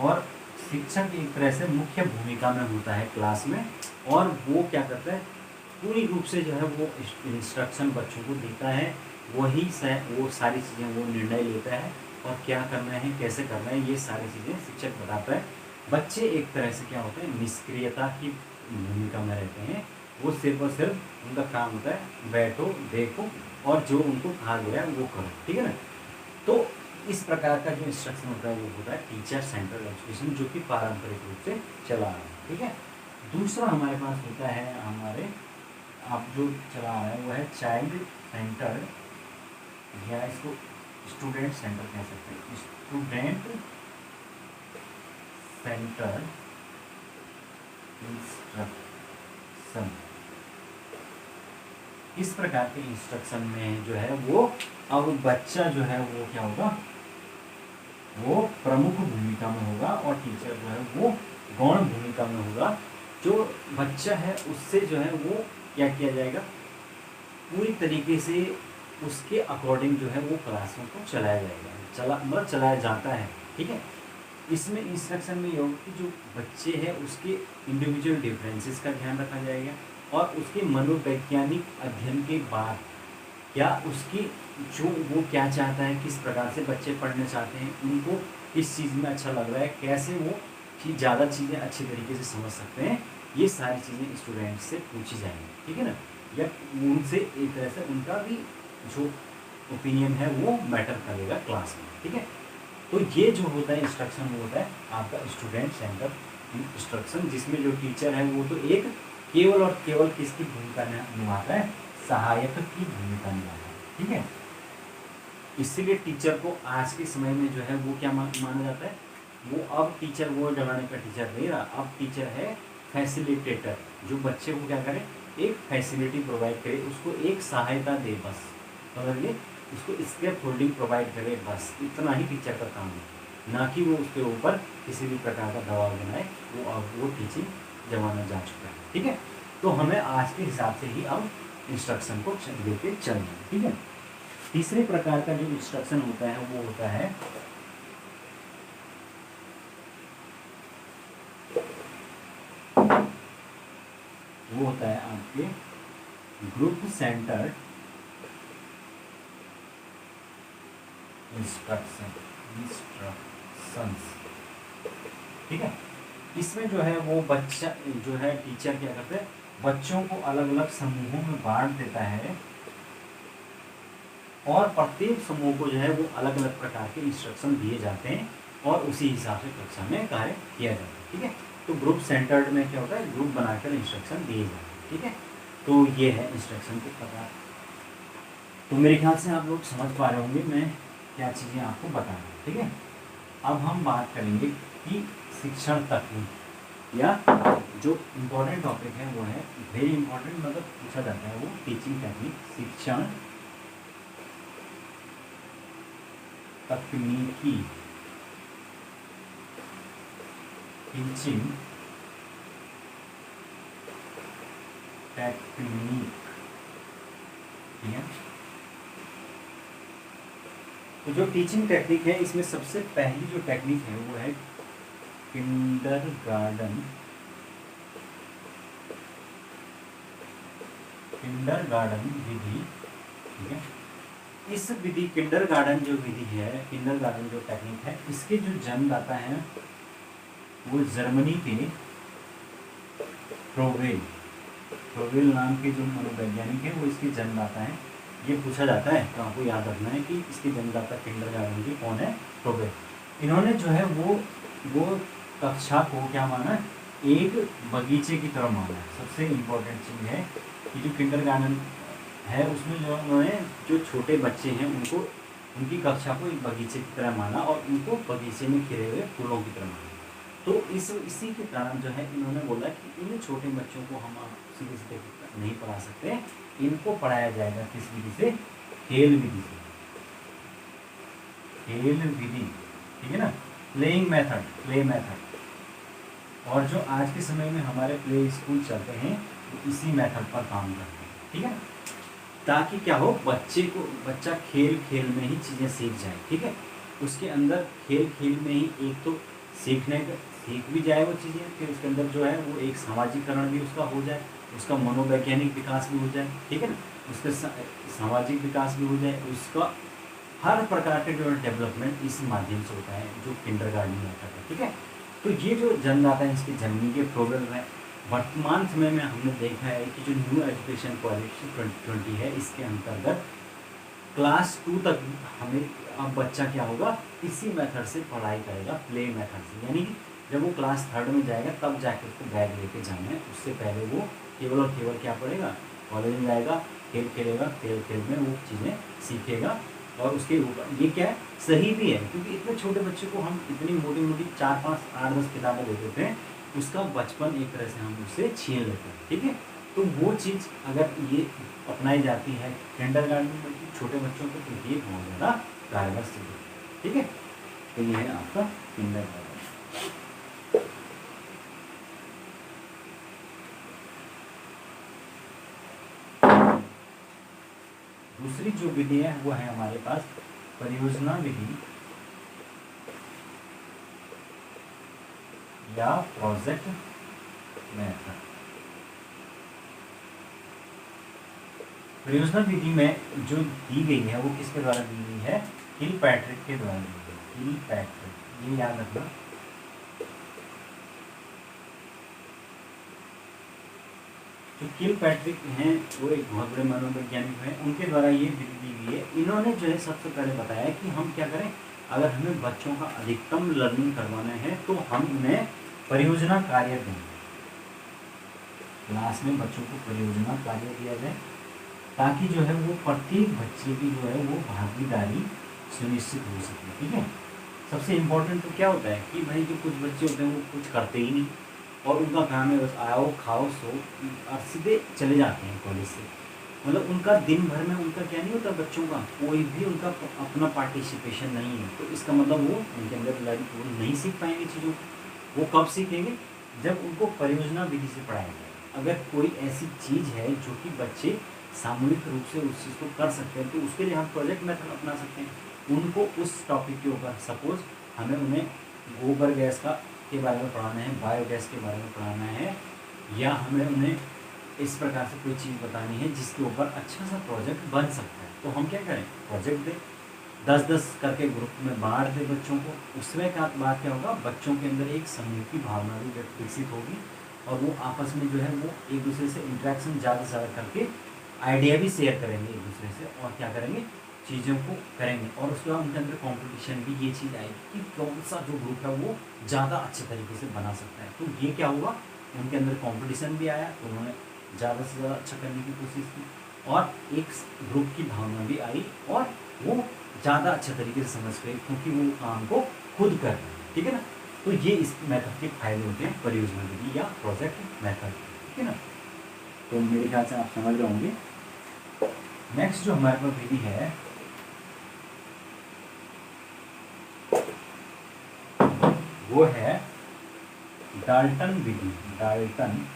और शिक्षक एक तरह से मुख्य भूमिका में होता है क्लास में, और वो क्या करता है, पूरी रूप से जो है वो इंस्ट्रक्शन बच्चों को देता है, वो सारी चीज़ें वो निर्णय लेता है, और क्या करना है कैसे करना है ये सारी चीज़ें शिक्षक बताता है। बच्चे एक तरह से क्या होते हैं, निष्क्रियता की भूमिका में रहते हैं। वो सिर्फ और सिर्फ उनका काम होता है बैठो देखो और जो उनको कहा गया है वो करो। ठीक है ना, तो इस प्रकार का जो इंस्ट्रक्शन होता है वो होता है टीचर सेंट्रल एजुकेशन, जो कि पारंपरिक रूप से चला आ रहा है। ठीक है, दूसरा हमारे पास होता है, हमारे आप जो चला आ रहा है वो है चाइल्ड सेंटर, या इसको स्टूडेंट सेंटर कह सकते हैं, स्टूडेंट सेंटर इंस्ट्रक्शन। इस प्रकार के इंस्ट्रक्शन में जो है वो, अब बच्चा जो है वो क्या होगा, वो प्रमुख भूमिका में होगा, और टीचर जो है वो गौण भूमिका में होगा। जो बच्चा है उससे जो है वो क्या किया जाएगा, पूरी तरीके से उसके अकॉर्डिंग जो है वो क्लासों को चलाया जाएगा, चलाया जाता है। ठीक है, इसमें इंस्ट्रक्शन में ये होगा कि जो बच्चे हैं उसके इंडिविजुअल डिफरेंसेस का ध्यान रखा जाएगा, और उसके मनोवैज्ञानिक अध्ययन के बाद क्या उसकी जो वो क्या चाहता है, किस प्रकार से बच्चे पढ़ना चाहते हैं, उनको किस चीज़ में अच्छा लग रहा है, कैसे वो ज़्यादा चीज़ें अच्छी तरीके से समझ सकते हैं, ये सारी चीज़ें स्टूडेंट से पूछी जाएंगी। ठीक है ना, या उनसे एक तरह से उनका भी जो ओपिनियन है वो मैटर करेगा क्लास में। ठीक है, तो ये जो होता है इंस्ट्रक्शन वो होता है आपका स्टूडेंट सेंटर इंस्ट्रक्शन, जिसमें जो टीचर है वो तो एक केवल और केवल किसकी भूमिका निभाता है, सहायक की भूमिका निभाता है। ठीक है, इसीलिए टीचर को आज के समय में जो है वो क्या माना जाता है, वो अब टीचर वो जमाने का टीचर नहीं रहा, अब टीचर है फैसिलिटेटर, जो बच्चे को क्या करे, एक फैसिलिटी प्रोवाइड करे, उसको एक सहायता दे, बस समझिए, उसको स्क्रिप्ट होल्डिंग प्रोवाइड करे, बस इतना ही टीचर का काम है, ना कि वो उसके ऊपर किसी भी प्रकार का दबाव बनाए। वो अब वो टीचिंग जमाना जा चुका है। ठीक है, तो हमें आज के हिसाब से ही अब इंस्ट्रक्शन को लेके चलना है। ठीक है, तीसरे प्रकार का जो इंस्ट्रक्शन होता है वो होता है आपके ग्रुप सेंटर्ड इंस्ट्रक्शंस। ठीक है, इसमें जो है वो बच्चा जो है टीचर क्या करते हैं, बच्चों को अलग अलग समूहों में बांट देता है, और प्रत्येक समूह को जो है वो अलग अलग प्रकार के इंस्ट्रक्शन दिए जाते हैं और उसी हिसाब से कक्षा में कार्य किया जाता है। ठीक है, तो ग्रुप सेंटर्ड में क्या होता है, ग्रुप बनाकर इंस्ट्रक्शन दिए जाते हैं। ठीक है, तो ये है इंस्ट्रक्शन के प्रकार। तो मेरे ख्याल से आप लोग समझ पा रहे होंगे मैं क्या चीज़ें आपको बता रहा हूँ। ठीक है, अब हम बात करेंगे कि शिक्षण तकनीक या जो इम्पोर्टेंट टॉपिक है वो है वेरी इंपॉर्टेंट, मतलब पूछा जाता है वो टीचिंग टेक्निक, शिक्षण तकनीकी, टीचिंग टेक्निक। ठीक है, तो जो टीचिंग टेक्निक है इसमें सबसे पहली जो टेक्निक है वो है किंडरगार्टन विधि। ठीक है, इस विधि किंडरगार्टन जो विधि है, किंडरगार्टन जो टेक्निक है, इसके जो जन्मदाता है वो जर्मनी के फ्रोवेल नाम के जो मनोवैज्ञानिक है वो इसके जन्मदाता है। ये पूछा जाता है तो आपको याद रखना है कि इसके जन्मदाता किंडरगार्टन के कौन है, फ्रोवेल। इन्होंने जो है वो कक्षा को क्या माना, एक बगीचे की तरह माना है। सबसे इम्पोर्टेंट चीज़ है कि जो किंडरगार्टन है उसमें जो उन्होंने जो छोटे बच्चे हैं उनको, उनकी कक्षा को एक बगीचे की तरह माना और उनको बगीचे में खिले हुए फूलों की तरह माना। तो इसी के कारण जो है इन्होंने बोला कि इन छोटे बच्चों को हम सीधे सीधे नहीं पढ़ा सकते, इनको पढ़ाया जाएगा किस विधि से, खेल विधि से, खेल विधि। ठीक है ना, प्ले मेथड। और जो आज के समय में हमारे प्ले स्कूल चलते हैं वो इसी मेथड पर काम करते हैं। ठीक है, ताकि क्या हो, बच्चा खेल में ही चीज़ें सीख जाए। ठीक है, उसके अंदर खेल में ही एक तो सीख भी जाए वो चीज़ें, फिर उसके अंदर जो है वो एक सामाजिकरण भी उसका हो जाए, उसका मनोवैज्ञानिक विकास भी हो जाए। ठीक है ना, उसका सामाजिक विकास भी हो जाए, उसका हर प्रकार के जो डेवलपमेंट इस माध्यम से होता है जो किंडरगार्टन में होता है। ठीक है, तो ये जो जन्मदाता है इसके जर्मनी के फ्रोवेल है। वर्तमान समय में हमने देखा है कि जो न्यू एजुकेशन पॉलिसी 2020 है इसके अंतर्गत क्लास 2 तक हमें अब बच्चा क्या होगा, इसी मेथड से पढ़ाई करेगा, प्ले मेथड से। यानी कि जब वो क्लास 3rd में जाएगा तब जाके उसको बैग लेके जाना है, उससे पहले वो केवल और केवल क्या पढ़ेगा, कॉलेज में जाएगा, खेल खेलेगा, खेल में वो चीज़ें सीखेगा। और उसके ऊपर ये क्या है, सही भी है, क्योंकि इतने छोटे बच्चे को हम इतनी मोटी 4, 5, 8, 10 किताबें दे देते हैं, उसका बचपन एक तरह से हम उससे छीन लेते हैं। ठीक है, तो वो चीज़ अगर ये अपनाई जाती है किंडरगार्टन में छोटे बच्चों को तो ये बहुत ज़्यादा कारगर सिद्ध होता है। ठीक है, तो ये है आपका किंडरगार्टन। दूसरी जो विधि है वो है हमारे पास परियोजना विधि या प्रोजेक्ट मेथड। परियोजना विधि में जो दी गई है वो किसके द्वारा दी गई है, किलपैट्रिक के द्वारा दी गई। किलपैट्रिक, ये याद रखना। जो किलपैट्रिक हैं वो एक बहुत बड़े मनोवैज्ञानिक हैं, उनके द्वारा ये विधि दी गई है। इन्होंने जो है सबसे पहले बताया कि हम क्या करें, अगर हमें बच्चों का अधिकतम लर्निंग करवाना है तो हम उन्हें परियोजना कार्य दें, क्लास में बच्चों को परियोजना कार्य दिया जाए, ताकि जो है वो प्रत्येक बच्चे की जो है वो भागीदारी सुनिश्चित हो सके। ठीक है, सबसे इम्पोर्टेंट तो क्या होता है कि भाई जो कुछ बच्चे होते हैं वो कुछ करते ही नहीं और उनका काम है बस आओ खाओ सो और सीधे चले जाते हैं कॉलेज से। मतलब उनका दिन भर में उनका क्या नहीं होता, बच्चों का कोई भी उनका अपना पार्टिसिपेशन नहीं है। तो इसका मतलब वो उनके अंदर वो नहीं सीख पाएंगे चीज़ों को। वो कब सीखेंगे, जब उनको परियोजना विधि से पढ़ाया जाए। अगर कोई ऐसी चीज़ है जो कि बच्चे सामूहिक रूप से उस चीज़ को कर सकते हैं तो उसके लिए हम प्रोजेक्ट मेथड अपना सकते हैं। उनको उस टॉपिक के ऊपर सपोज हमें उन्हें गोबर गैस के बारे में पढ़ाना है, बायोगैस के बारे में पढ़ाना है, या हमें उन्हें इस प्रकार से कोई चीज़ बतानी है जिसके ऊपर अच्छा सा प्रोजेक्ट बन सकता है, तो हम क्या करें, प्रोजेक्ट दें, 10-10 करके ग्रुप में बांट दें बच्चों को। उसमें क्या बात क्या होगा, बच्चों के अंदर एक समूह की भावना भी विकसित होगी और वो आपस में जो है वो एक दूसरे से इंटरेक्शन ज़्यादा से ज़्यादा करके आइडिया भी शेयर करेंगे एक दूसरे से, और क्या करेंगे चीज़ों को करेंगे और उसके बाद उनके अंदर कंपटीशन भी ये चीज़ आएगी कि कौन सा जो ग्रुप है वो ज़्यादा अच्छे तरीके से बना सकता है। तो ये क्या हुआ, उनके अंदर कंपटीशन भी आया तो उन्होंने ज़्यादा से ज़्यादा अच्छा करने की कोशिश की और एक ग्रुप की भावना भी आई और वो ज़्यादा अच्छे तरीके से समझ गए क्योंकि वो काम को खुद कर रहे हैं। ठीक है ना। तो ये इस मेथड के फायदे होते हैं परियोजना विधि या प्रोजेक्ट मेथड। ठीक है ना। तो मेरे ख्याल से आप समझ रहे होंगे। नेक्स्ट जो हमारे पास विधि है वो है डाल्टन विधि। डाल्टन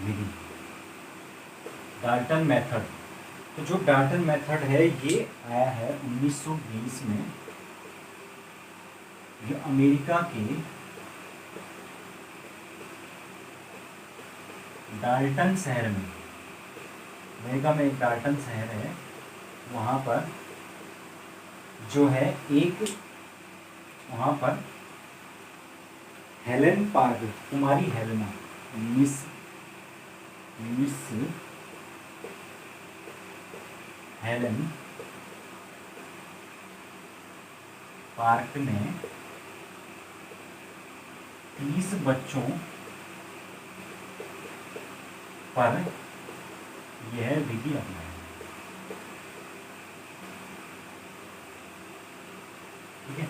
विधि, डाल्टन मेथड। तो जो डाल्टन मेथड है ये आया है 1920 में। ये अमेरिका के डाल्टन शहर में, अमेरिका में एक डाल्टन शहर है, वहाँ पर जो है एक वहाँ पर हेलेन पार्कर, कुमारी हेलेना, मिस हेलेन पार्क ने 30 बच्चों पर यह विधि अपनाई। ठीक है,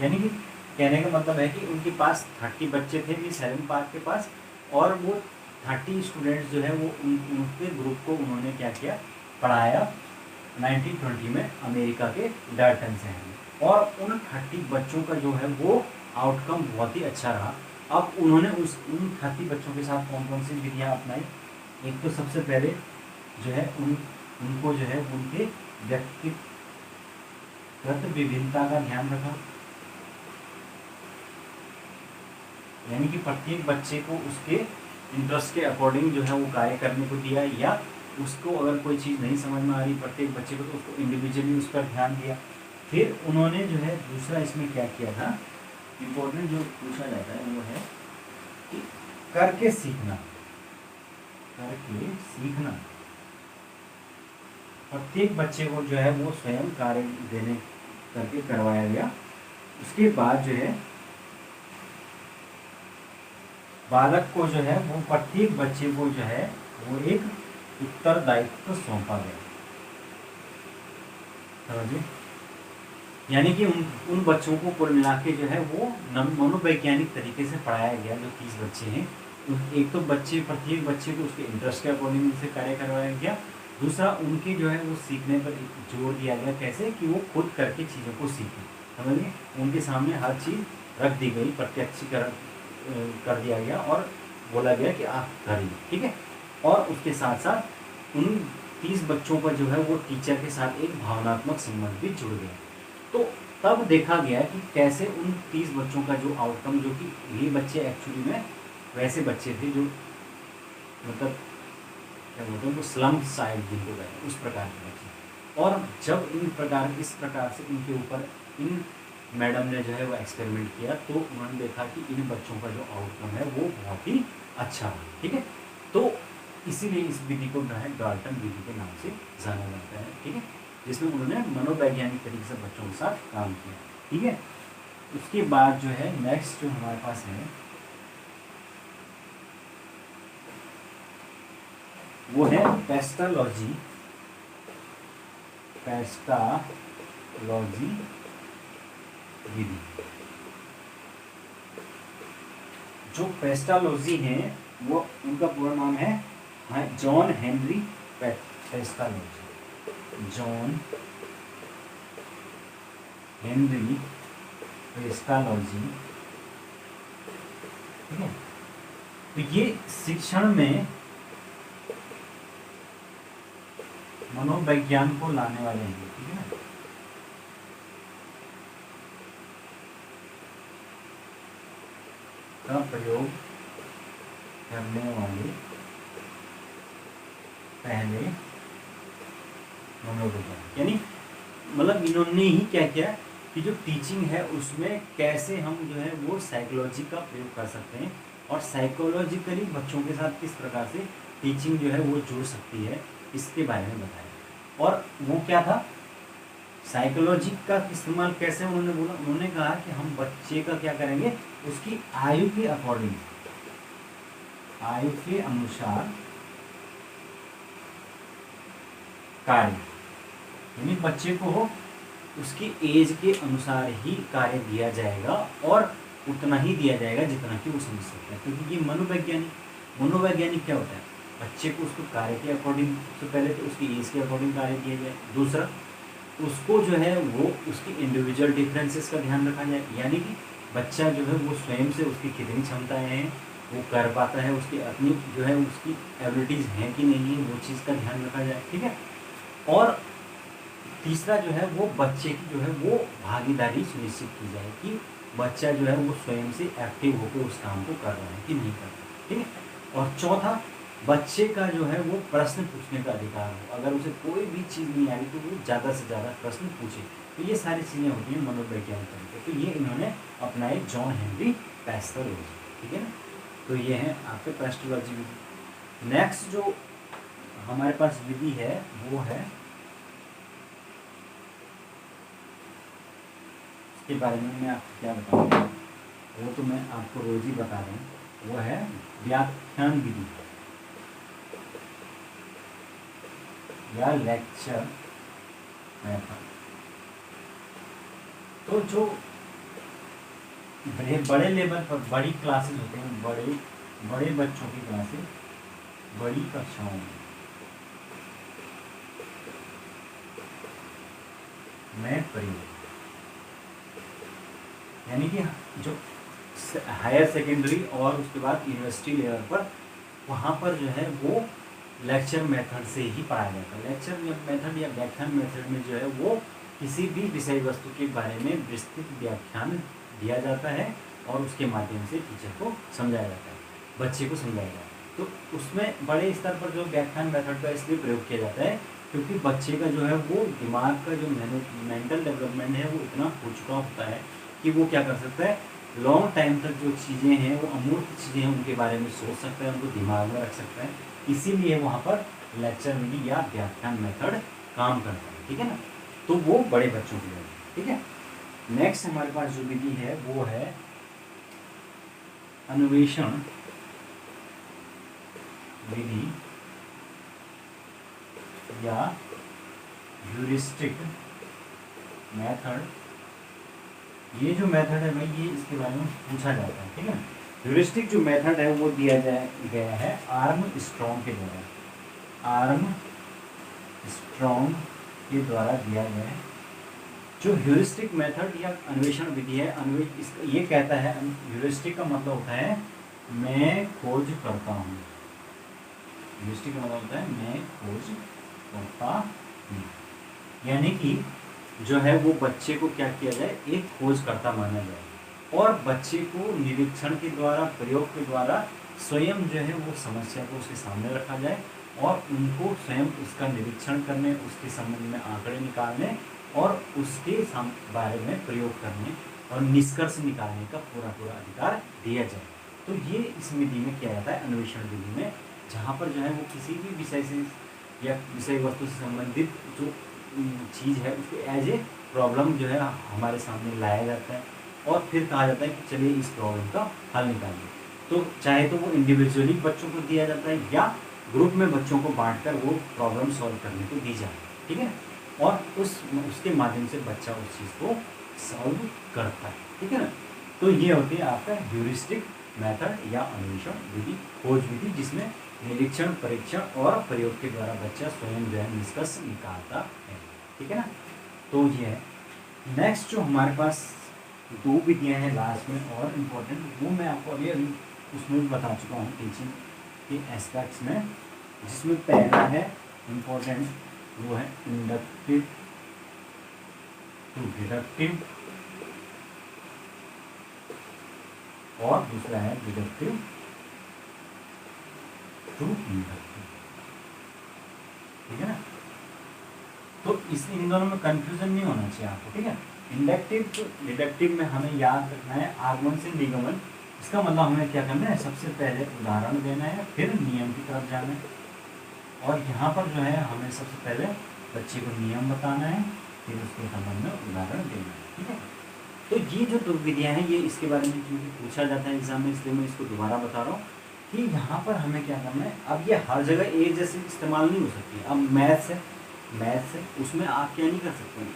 यानी कि कहने का मतलब है कि उनके पास 30 बच्चे थे मिस हेलेन पार्क के पास और वो 30 स्टूडेंट्स जो है वो उनके ग्रुप को उन्होंने क्या किया, पढ़ाया 1920 में अमेरिका के डाल्टन शहर में। और उन 30 बच्चों का जो है वो आउटकम बहुत ही अच्छा रहा। अब उन्होंने उन 30 बच्चों के साथ कौन कौन सी विधियाँ अपनाई। एक तो सबसे पहले जो है उनको जो है उनके व्यक्तिगत विभिन्नता का ध्यान रखा, यानी कि प्रत्येक बच्चे को उसके इंटरेस्ट के अकॉर्डिंग जो है वो कार्य करने को दिया, या उसको अगर कोई चीज़ नहीं समझ में आ रही प्रत्येक बच्चे को तो उसको इंडिविजुअली उस पर ध्यान दिया। फिर उन्होंने जो है दूसरा इसमें क्या किया था, इम्पोर्टेंट जो पूछा जाता है वो है कि करके सीखना। करके सीखना, प्रत्येक बच्चे को जो है वो स्वयं कार्य देने करके करवाया गया। उसके बाद जो है बालक को जो है वो प्रत्येक बच्चे को जो है वो एक उत्तरदायित्व सौंपा गया। समझिए, यानी कि उन बच्चों को कुल मिला के जो है वो मनोवैज्ञानिक तरीके से पढ़ाया गया। जो 30 बच्चे हैं, एक तो प्रत्येक बच्चे को उसके इंटरेस्ट के अकॉर्डिंग उनसे कार्य करवाया गया। दूसरा उनके जो है वो सीखने पर जोर दिया गया, कैसे कि वो खुद करके चीज़ों को सीखें। समझिए, उनके सामने हर चीज़ रख दी गई, प्रत्यक्षीकरण कर दिया गया और बोला गया कि आप करिए। ठीक है, और उसके साथ साथ उन 30 बच्चों का जो है वो टीचर के साथ एक भावनात्मक संबंध भी जुड़ गया। तो तब देखा गया कि कैसे उन 30 बच्चों का जो आउटकम, जो कि ये बच्चे एक्चुअली में वैसे बच्चे थे जो मतलब क्या बोलते हैं वो स्लम साइड जिनको गए उस प्रकार के बच्चे। और जब इस प्रकार से इनके ऊपर इन मैडम ने जो है वो एक्सपेरिमेंट किया तो उन्होंने देखा कि इन बच्चों का जो आउटकम है वो बहुत ही अच्छा है। ठीक है, तो इसीलिए इस विधि को जो है डाल्टन विधि के नाम से जाना जाता है। ठीक है, जिसमें उन्होंने मनोवैज्ञानिक तरीके से बच्चों के साथ काम किया। ठीक है, उसके बाद जो है नेक्स्ट जो हमारे पास है वो है पेस्टालॉजी। पेस्टालॉजी विधि। जो पेस्टालॉजी है वो उनका पूरा नाम है John Henry Pestalozzi. John Henry Pestalozzi. ठीक है, तो ये शिक्षण में मनोविज्ञान को लाने वाले हैं। ठीक है ना, का प्रयोग करने वाले पहले मनोविज्ञान, यानी मतलब इन्होंने ही क्या किया कि जो टीचिंग है उसमें कैसे हम जो है वो साइकोलॉजी का प्रयोग कर सकते हैं और साइकोलॉजिकली बच्चों के साथ किस प्रकार से टीचिंग जो है वो जुड़ सकती है, इसके बारे में बताया। और वो क्या था, साइकोलॉजी का इस्तेमाल कैसे उन्होंने बोला, उन्होंने कहा कि हम बच्चे का क्या करेंगे, उसकी आयु के अकॉर्डिंग, आयु के अनुसार कार्य, यानी बच्चे को उसकी एज के अनुसार ही कार्य दिया जाएगा और उतना ही दिया जाएगा जितना कि वो समझ सकता है। क्योंकि ये मनोवैज्ञानिक क्या होता है, बच्चे को उसको कार्य के अकॉर्डिंग, सबसे पहले तो उसकी एज के अकॉर्डिंग कार्य दिया जाए, दूसरा उसको जो है वो उसकी इंडिविजुअल डिफरेंसेस का ध्यान रखा जाए, यानी कि बच्चा जो है वो स्वयं से उसकी कितनी क्षमताएं हैं, वो कर पाता है, उसकी अपनी जो है उसकी एबिलिटीज़ हैं कि नहीं है, वो चीज़ का ध्यान रखा जाए, ठीक है। और तीसरा जो है वो बच्चे की जो है वो भागीदारी सुनिश्चित की जाए कि बच्चा जो है वो स्वयं से एक्टिव होकर उस काम को कर रहा है कि नहीं कर रहा है, ठीक है। और चौथा, बच्चे का जो है वो प्रश्न पूछने का अधिकार हो, अगर उसे कोई भी चीज़ नहीं आ रही तो वो ज़्यादा से ज़्यादा प्रश्न पूछे। तो ये सारी चीज़ें होती हैं मनोवैज्ञानिक तरीके, तो ये इन्होंने अपनाए जॉन हेनरी पेस्टरोज, ठीक है ना। तो ये है आपके पेस्टोलॉजी विधि। नेक्स्ट जो हमारे पास विधि है वो है, इसके बारे में मैं आपको क्या बताऊँगा, वो तो मैं आपको रोज ही बता रहा हूँ, वो है व्याख्यान विधि या लेक्चर मेथड। तो जो बड़े लेवल पर बड़ी क्लासेस होते हैं, बड़े बच्चों की क्लासेस, बड़ी कक्षाओं में प्रयोग, यानी कि जो हायर सेकेंडरी और उसके बाद यूनिवर्सिटी लेवल पर, वहाँ पर जो है वो लेक्चर मेथड से ही पढ़ाया जाता है। लेक्चर मेथड या व्याख्यान मेथड में जो है वो किसी भी विषय वस्तु के बारे में विस्तृत व्याख्यान दिया जाता है और उसके माध्यम से टीचर को समझाया जाता है, बच्चे को समझाया जाता है। तो उसमें बड़े स्तर पर जो व्याख्यान मेथड का इसलिए प्रयोग किया जाता है क्योंकि बच्चे का जो है वो दिमाग का जो मेंटल डेवलपमेंट है वो इतना हो चुका होता है कि वो क्या कर सकता है, लॉन्ग टाइम तक जो चीज़ें हैं वो अमूर्त चीज़ें हैं उनके बारे में सोच सकता है, उनको दिमाग में रख सकता है। इसीलिए वहाँ पर लेक्चर विधि या व्याख्यान मेथड काम करता है, ठीक है ना। तो वो बड़े बच्चों के लिए, ठीक है। नेक्स्ट हमारे पास जो विधि है वो है अन्वेषण विधि या ह्यूरिस्टिक मेथड। ये जो मेथड है भाई, ये इसके बारे में पूछा जाता है, ठीक है। ह्यूरिस्टिक जो मेथड है वो दिया गया है आर्मस्ट्रॉन्ग के द्वारा, आर्मस्ट्रॉन्ग के द्वारा दिया गया है। जो ह्यूरिस्टिक मेथड या अन्वेषण विधि है, ये कहता है, ह्यूरिस्टिक का मतलब होता है मैं खोज करता हूँ, ह्यूरिस्टिक का मतलब होता है मैं खोज करता हूँ, यानी कि जो है वो बच्चे को क्या किया जाए, एक खोजकर्ता माना जाए और बच्चे को निरीक्षण के द्वारा, प्रयोग के द्वारा स्वयं जो है वो समस्या को उसके सामने रखा जाए और उनको स्वयं उसका निरीक्षण करने, उसके संबंध में आंकड़े निकालने और उसके बारे में प्रयोग करने और निष्कर्ष निकालने का पूरा अधिकार दिया जाए। तो ये इस विधि में किया जाता है, अन्वेषण विधि में, जहाँ पर जो है वो किसी भी विषय से या विषय वस्तु से संबंधित जो चीज़ है उसको एज ए प्रॉब्लम जो है हमारे सामने लाया जाता है और फिर कहा जाता है कि चलिए इस प्रॉब्लम का हल निकालिए। तो चाहे तो वो इंडिविजुअली बच्चों को दिया जाता है या ग्रुप में बच्चों को बांटकर वो प्रॉब्लम सॉल्व करने को दी जाती है, ठीक है। और उसके माध्यम से बच्चा उस चीज़ को सॉल्व करता है, ठीक है ना। तो ये होती है आपका ह्यूरिस्टिक मेथड या अन्वेषण विधि, खोज विधि, जिसमें निरीक्षण, परीक्षण और प्रयोग के द्वारा बच्चा स्वयं जो है निष्कर्ष निकालता है, ठीक है ना। तो ये है। नेक्स्ट जो हमारे पास दो विधियां हैं लास्ट में और इम्पोर्टेंट, वो मैं आपको अभी उसमें भी बता चुका हूँ टीचिंग के एस्पेक्ट्स में, जिसमें पहला है इम्पोर्टेंट, वो है इंडक्टिव टू डिडक्टिव और दूसरा है डिडक्टिव टू इंडक्टिव, ठीक है ना। तो इन दोनों में कंफ्यूजन नहीं होना चाहिए आपको, ठीक है। इंडक्टिव टू डिडक्टिव में हमें याद रखना है आगमन से निगमन। इसका मतलब हमें क्या करना है, सबसे पहले उदाहरण देना है, फिर नियम की तरफ जाना है। और यहाँ पर जो है हमें सबसे पहले बच्चे को नियम बताना है, फिर उसके संबंध में उदाहरण देना है, ठीक है। तो ये जो 2 विधियाँ हैं, ये इसके बारे में क्योंकि पूछा जाता है एग्जाम में, इसलिए मैं इसको दोबारा बता रहा हूँ कि यहाँ पर हमें क्या करना है। अब ये हर जगह एक जैसे इस्तेमाल नहीं हो सकती। अब मैथ्स है, उसमें आप क्या नहीं कर सकते हैं,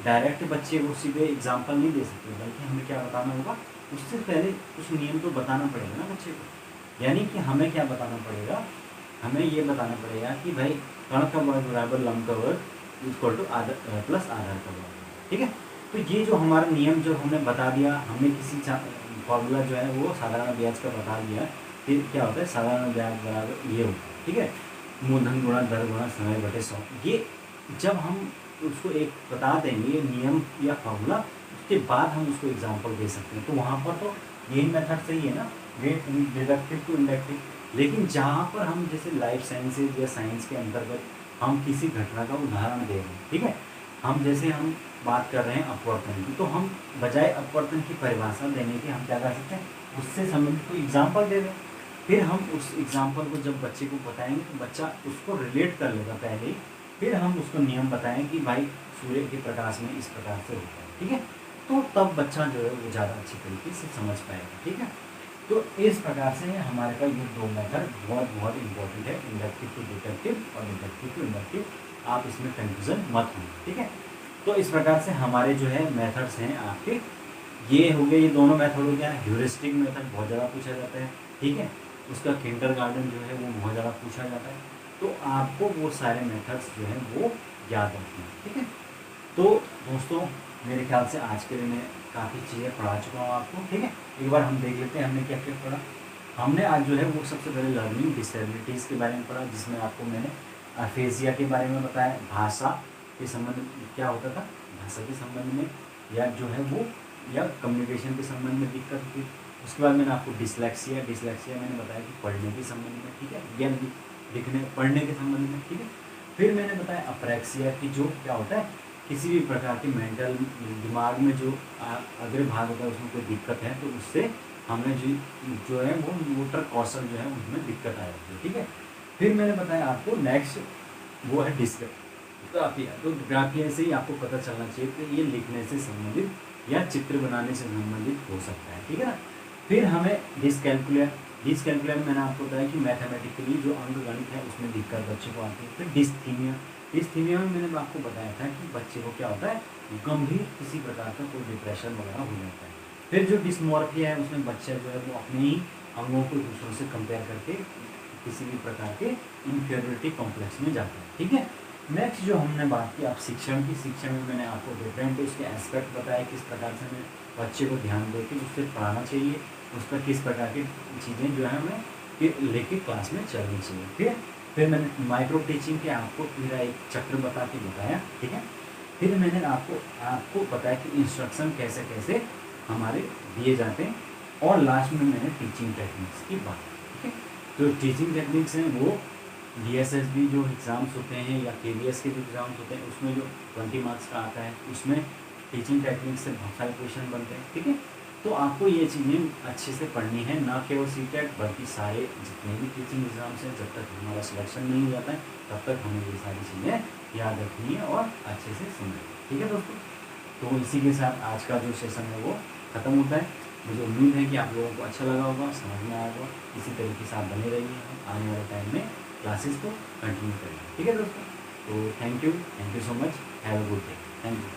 डायरेक्ट बच्चे को सीधे एग्जाम्पल नहीं दे सकते, बल्कि हमें क्या बताना होगा, उससे पहले कुछ नियम तो बताना पड़ेगा ना बच्चे को। यानी कि हमें क्या बताना पड़ेगा, हमें ये बताना पड़ेगा कि भाई कण का वर्ग बराबर लंब का वर्ग इक्वल टू आधार प्लस आधार का वर्ग, ठीक है। तो ये जो हमारा नियम जो हमने बता दिया, हमने किसी फॉर्मूला जो है वो साधारण ब्याज का बता दिया, फिर क्या होता है, साधारण ब्याज बराबर ये होता है, ठीक है, मूलधन गुणा दर गुणा समय बटे 100। ये जब हम उसको एक बता देंगे नियम या फॉर्मूला, उसके बाद हम उसको एग्जाम्पल दे सकते हैं। तो वहाँ पर तो यही मेथड सही है ना, डिडक्टिव टू इंडक्टिव। लेकिन जहाँ पर हम जैसे लाइफ साइंसेज या साइंस के अंतर्गत हम किसी घटना का उदाहरण दे रहे हैं, ठीक है, हम जैसे हम बात कर रहे हैं अपवर्तन की, तो हम बजाय अपवर्तन की परिभाषा देने के हम क्या कर सकते हैं, उससे संबंधित कोई एग्जाम्पल दे दें। फिर हम उस एग्जाम्पल को जब बच्चे को बताएंगे तो बच्चा उसको रिलेट कर लेगा पहले ही, फिर हम उसको नियम बताएं कि भाई सूर्य के प्रकाश में इस प्रकार से होता है, ठीक है। तो तब बच्चा जो है वो ज़्यादा अच्छी तरीके से समझ पाएगा, ठीक है। तो इस प्रकार से हमारे पास ये 2 मेथड बहुत इंपॉर्टेंट है, इंडक्टिव टू डिडक्टिव और डिडक्टिव टू इंडक्टिव। आप इसमें कंफ्यूजन मत हों, ठीक है। तो इस प्रकार से हमारे जो है मेथड्स हैं आपके, ये हो गए, ये दोनों मेथड हो गया। ह्यूरिस्टिक मेथड बहुत ज़्यादा पूछा जाता है, ठीक है, उसका किंडरगार्टन जो है वो बहुत ज़्यादा पूछा जाता है। तो आपको वो सारे मेथड्स जो हैं वो याद रखने हैं, ठीक है। तो दोस्तों मेरे ख्याल से आज के लिए मैं काफ़ी चीज़ें पढ़ा चुका हूँ आपको, ठीक है। एक बार हम देख लेते हैं हमने क्या क्या पढ़ा। हमने आज जो है वो सबसे पहले लर्निंग डिसेबिलिटीज़ के बारे में पढ़ा, जिसमें आपको मैंने अफेजिया के बारे में बताया, भाषा के संबंध में क्या होता था, भाषा के संबंध में या जो है वो या कम्युनिकेशन के संबंध में दिक्कत थी। उसके बाद मैंने आपको डिसलेक्सिया मैंने बताया कि पढ़ने के संबंध में, ठीक है, या लिखने पढ़ने के संबंध में, ठीक है। फिर मैंने बताया अप्रेक्सिया की जो क्या होता है, किसी भी प्रकार की मेंटल दिमाग में जो अग्रभाग होता है उसमें कोई दिक्कत है तो उससे हमें जो है वो मोटर कौशल जो है उसमें दिक्कत आ जाती है, ठीक है। फिर मैंने बताया आपको नेक्स्ट वो है डिस्ग्राफिया। तो ग्राफिया से ही आपको पता चलना चाहिए कि ये लिखने से संबंधित या चित्र बनाने से संबंधित हो सकता है, ठीक है ना। फिर हमें डिसकैलकुलिया में मैंने आपको बताया कि मैथमेटिकली जो अंकगणित है उसमें दिक्कत बच्चे को आती है। फिर डिस्थीमिया में मैंने आपको बताया था कि बच्चे को क्या होता है, गंभीर किसी प्रकार का कोई डिप्रेशन वगैरह हो जाता है। फिर जो डिस्मॉर्फिया है उसमें बच्चा जो है वो अपने ही अंगों को दूसरों से कंपेयर करके किसी भी प्रकार के इन्फीरियरिटी कॉम्प्लेक्स में जाता है, ठीक है। नेक्स्ट जो हमने बात की आप शिक्षण में मैंने आपको डिफरेंट उसके एस्पेक्ट बताया, किस प्रकार से हमें बच्चे को ध्यान देकर उससे पढ़ाना चाहिए, उस पर किस प्रकार की चीज़ें जो है हमें लेके क्लास में चलनी चाहिए। फिर मैंने माइक्रो टीचिंग के आपको पूरा एक चक्र बता के बताया, ठीक है। फिर मैंने आपको बताया कि इंस्ट्रक्शन कैसे कैसे हमारे दिए जाते हैं, और लास्ट में मैंने टीचिंग टेक्निक्स की बात, ठीक है। जो टीचिंग टेक्निक्स हैं वो DSSB जो एग्ज़ाम्स होते हैं या KVS के जो एग्ज़ाम्स होते हैं उसमें जो 20 मार्क्स का आता है उसमें टीचिंग टेक्निक से बहुत सारे क्वेश्चन बनते हैं, ठीक है। तो आपको ये चीज़ें अच्छे से पढ़नी है, ना केवल CTET बल्कि सारे जितने भी टीचिंग एग्ज़ाम्स हैं, जब तक हमारा सिलेक्शन नहीं हो जाता है तब तक हमें ये सारी चीज़ें याद रखनी है और अच्छे से समझनी है, ठीक है दोस्तों। तो इसी के साथ आज का जो सेशन है वो ख़त्म होता है। मुझे उम्मीद है कि आप लोगों को अच्छा लगा होगा, समझ में आया होगा। इसी तरीके से आप बने रहिए, आने वाले टाइम में क्लासेस को कंटिन्यू करेंगे, ठीक है दोस्तों। तो thank you so much, have a good day, thank you.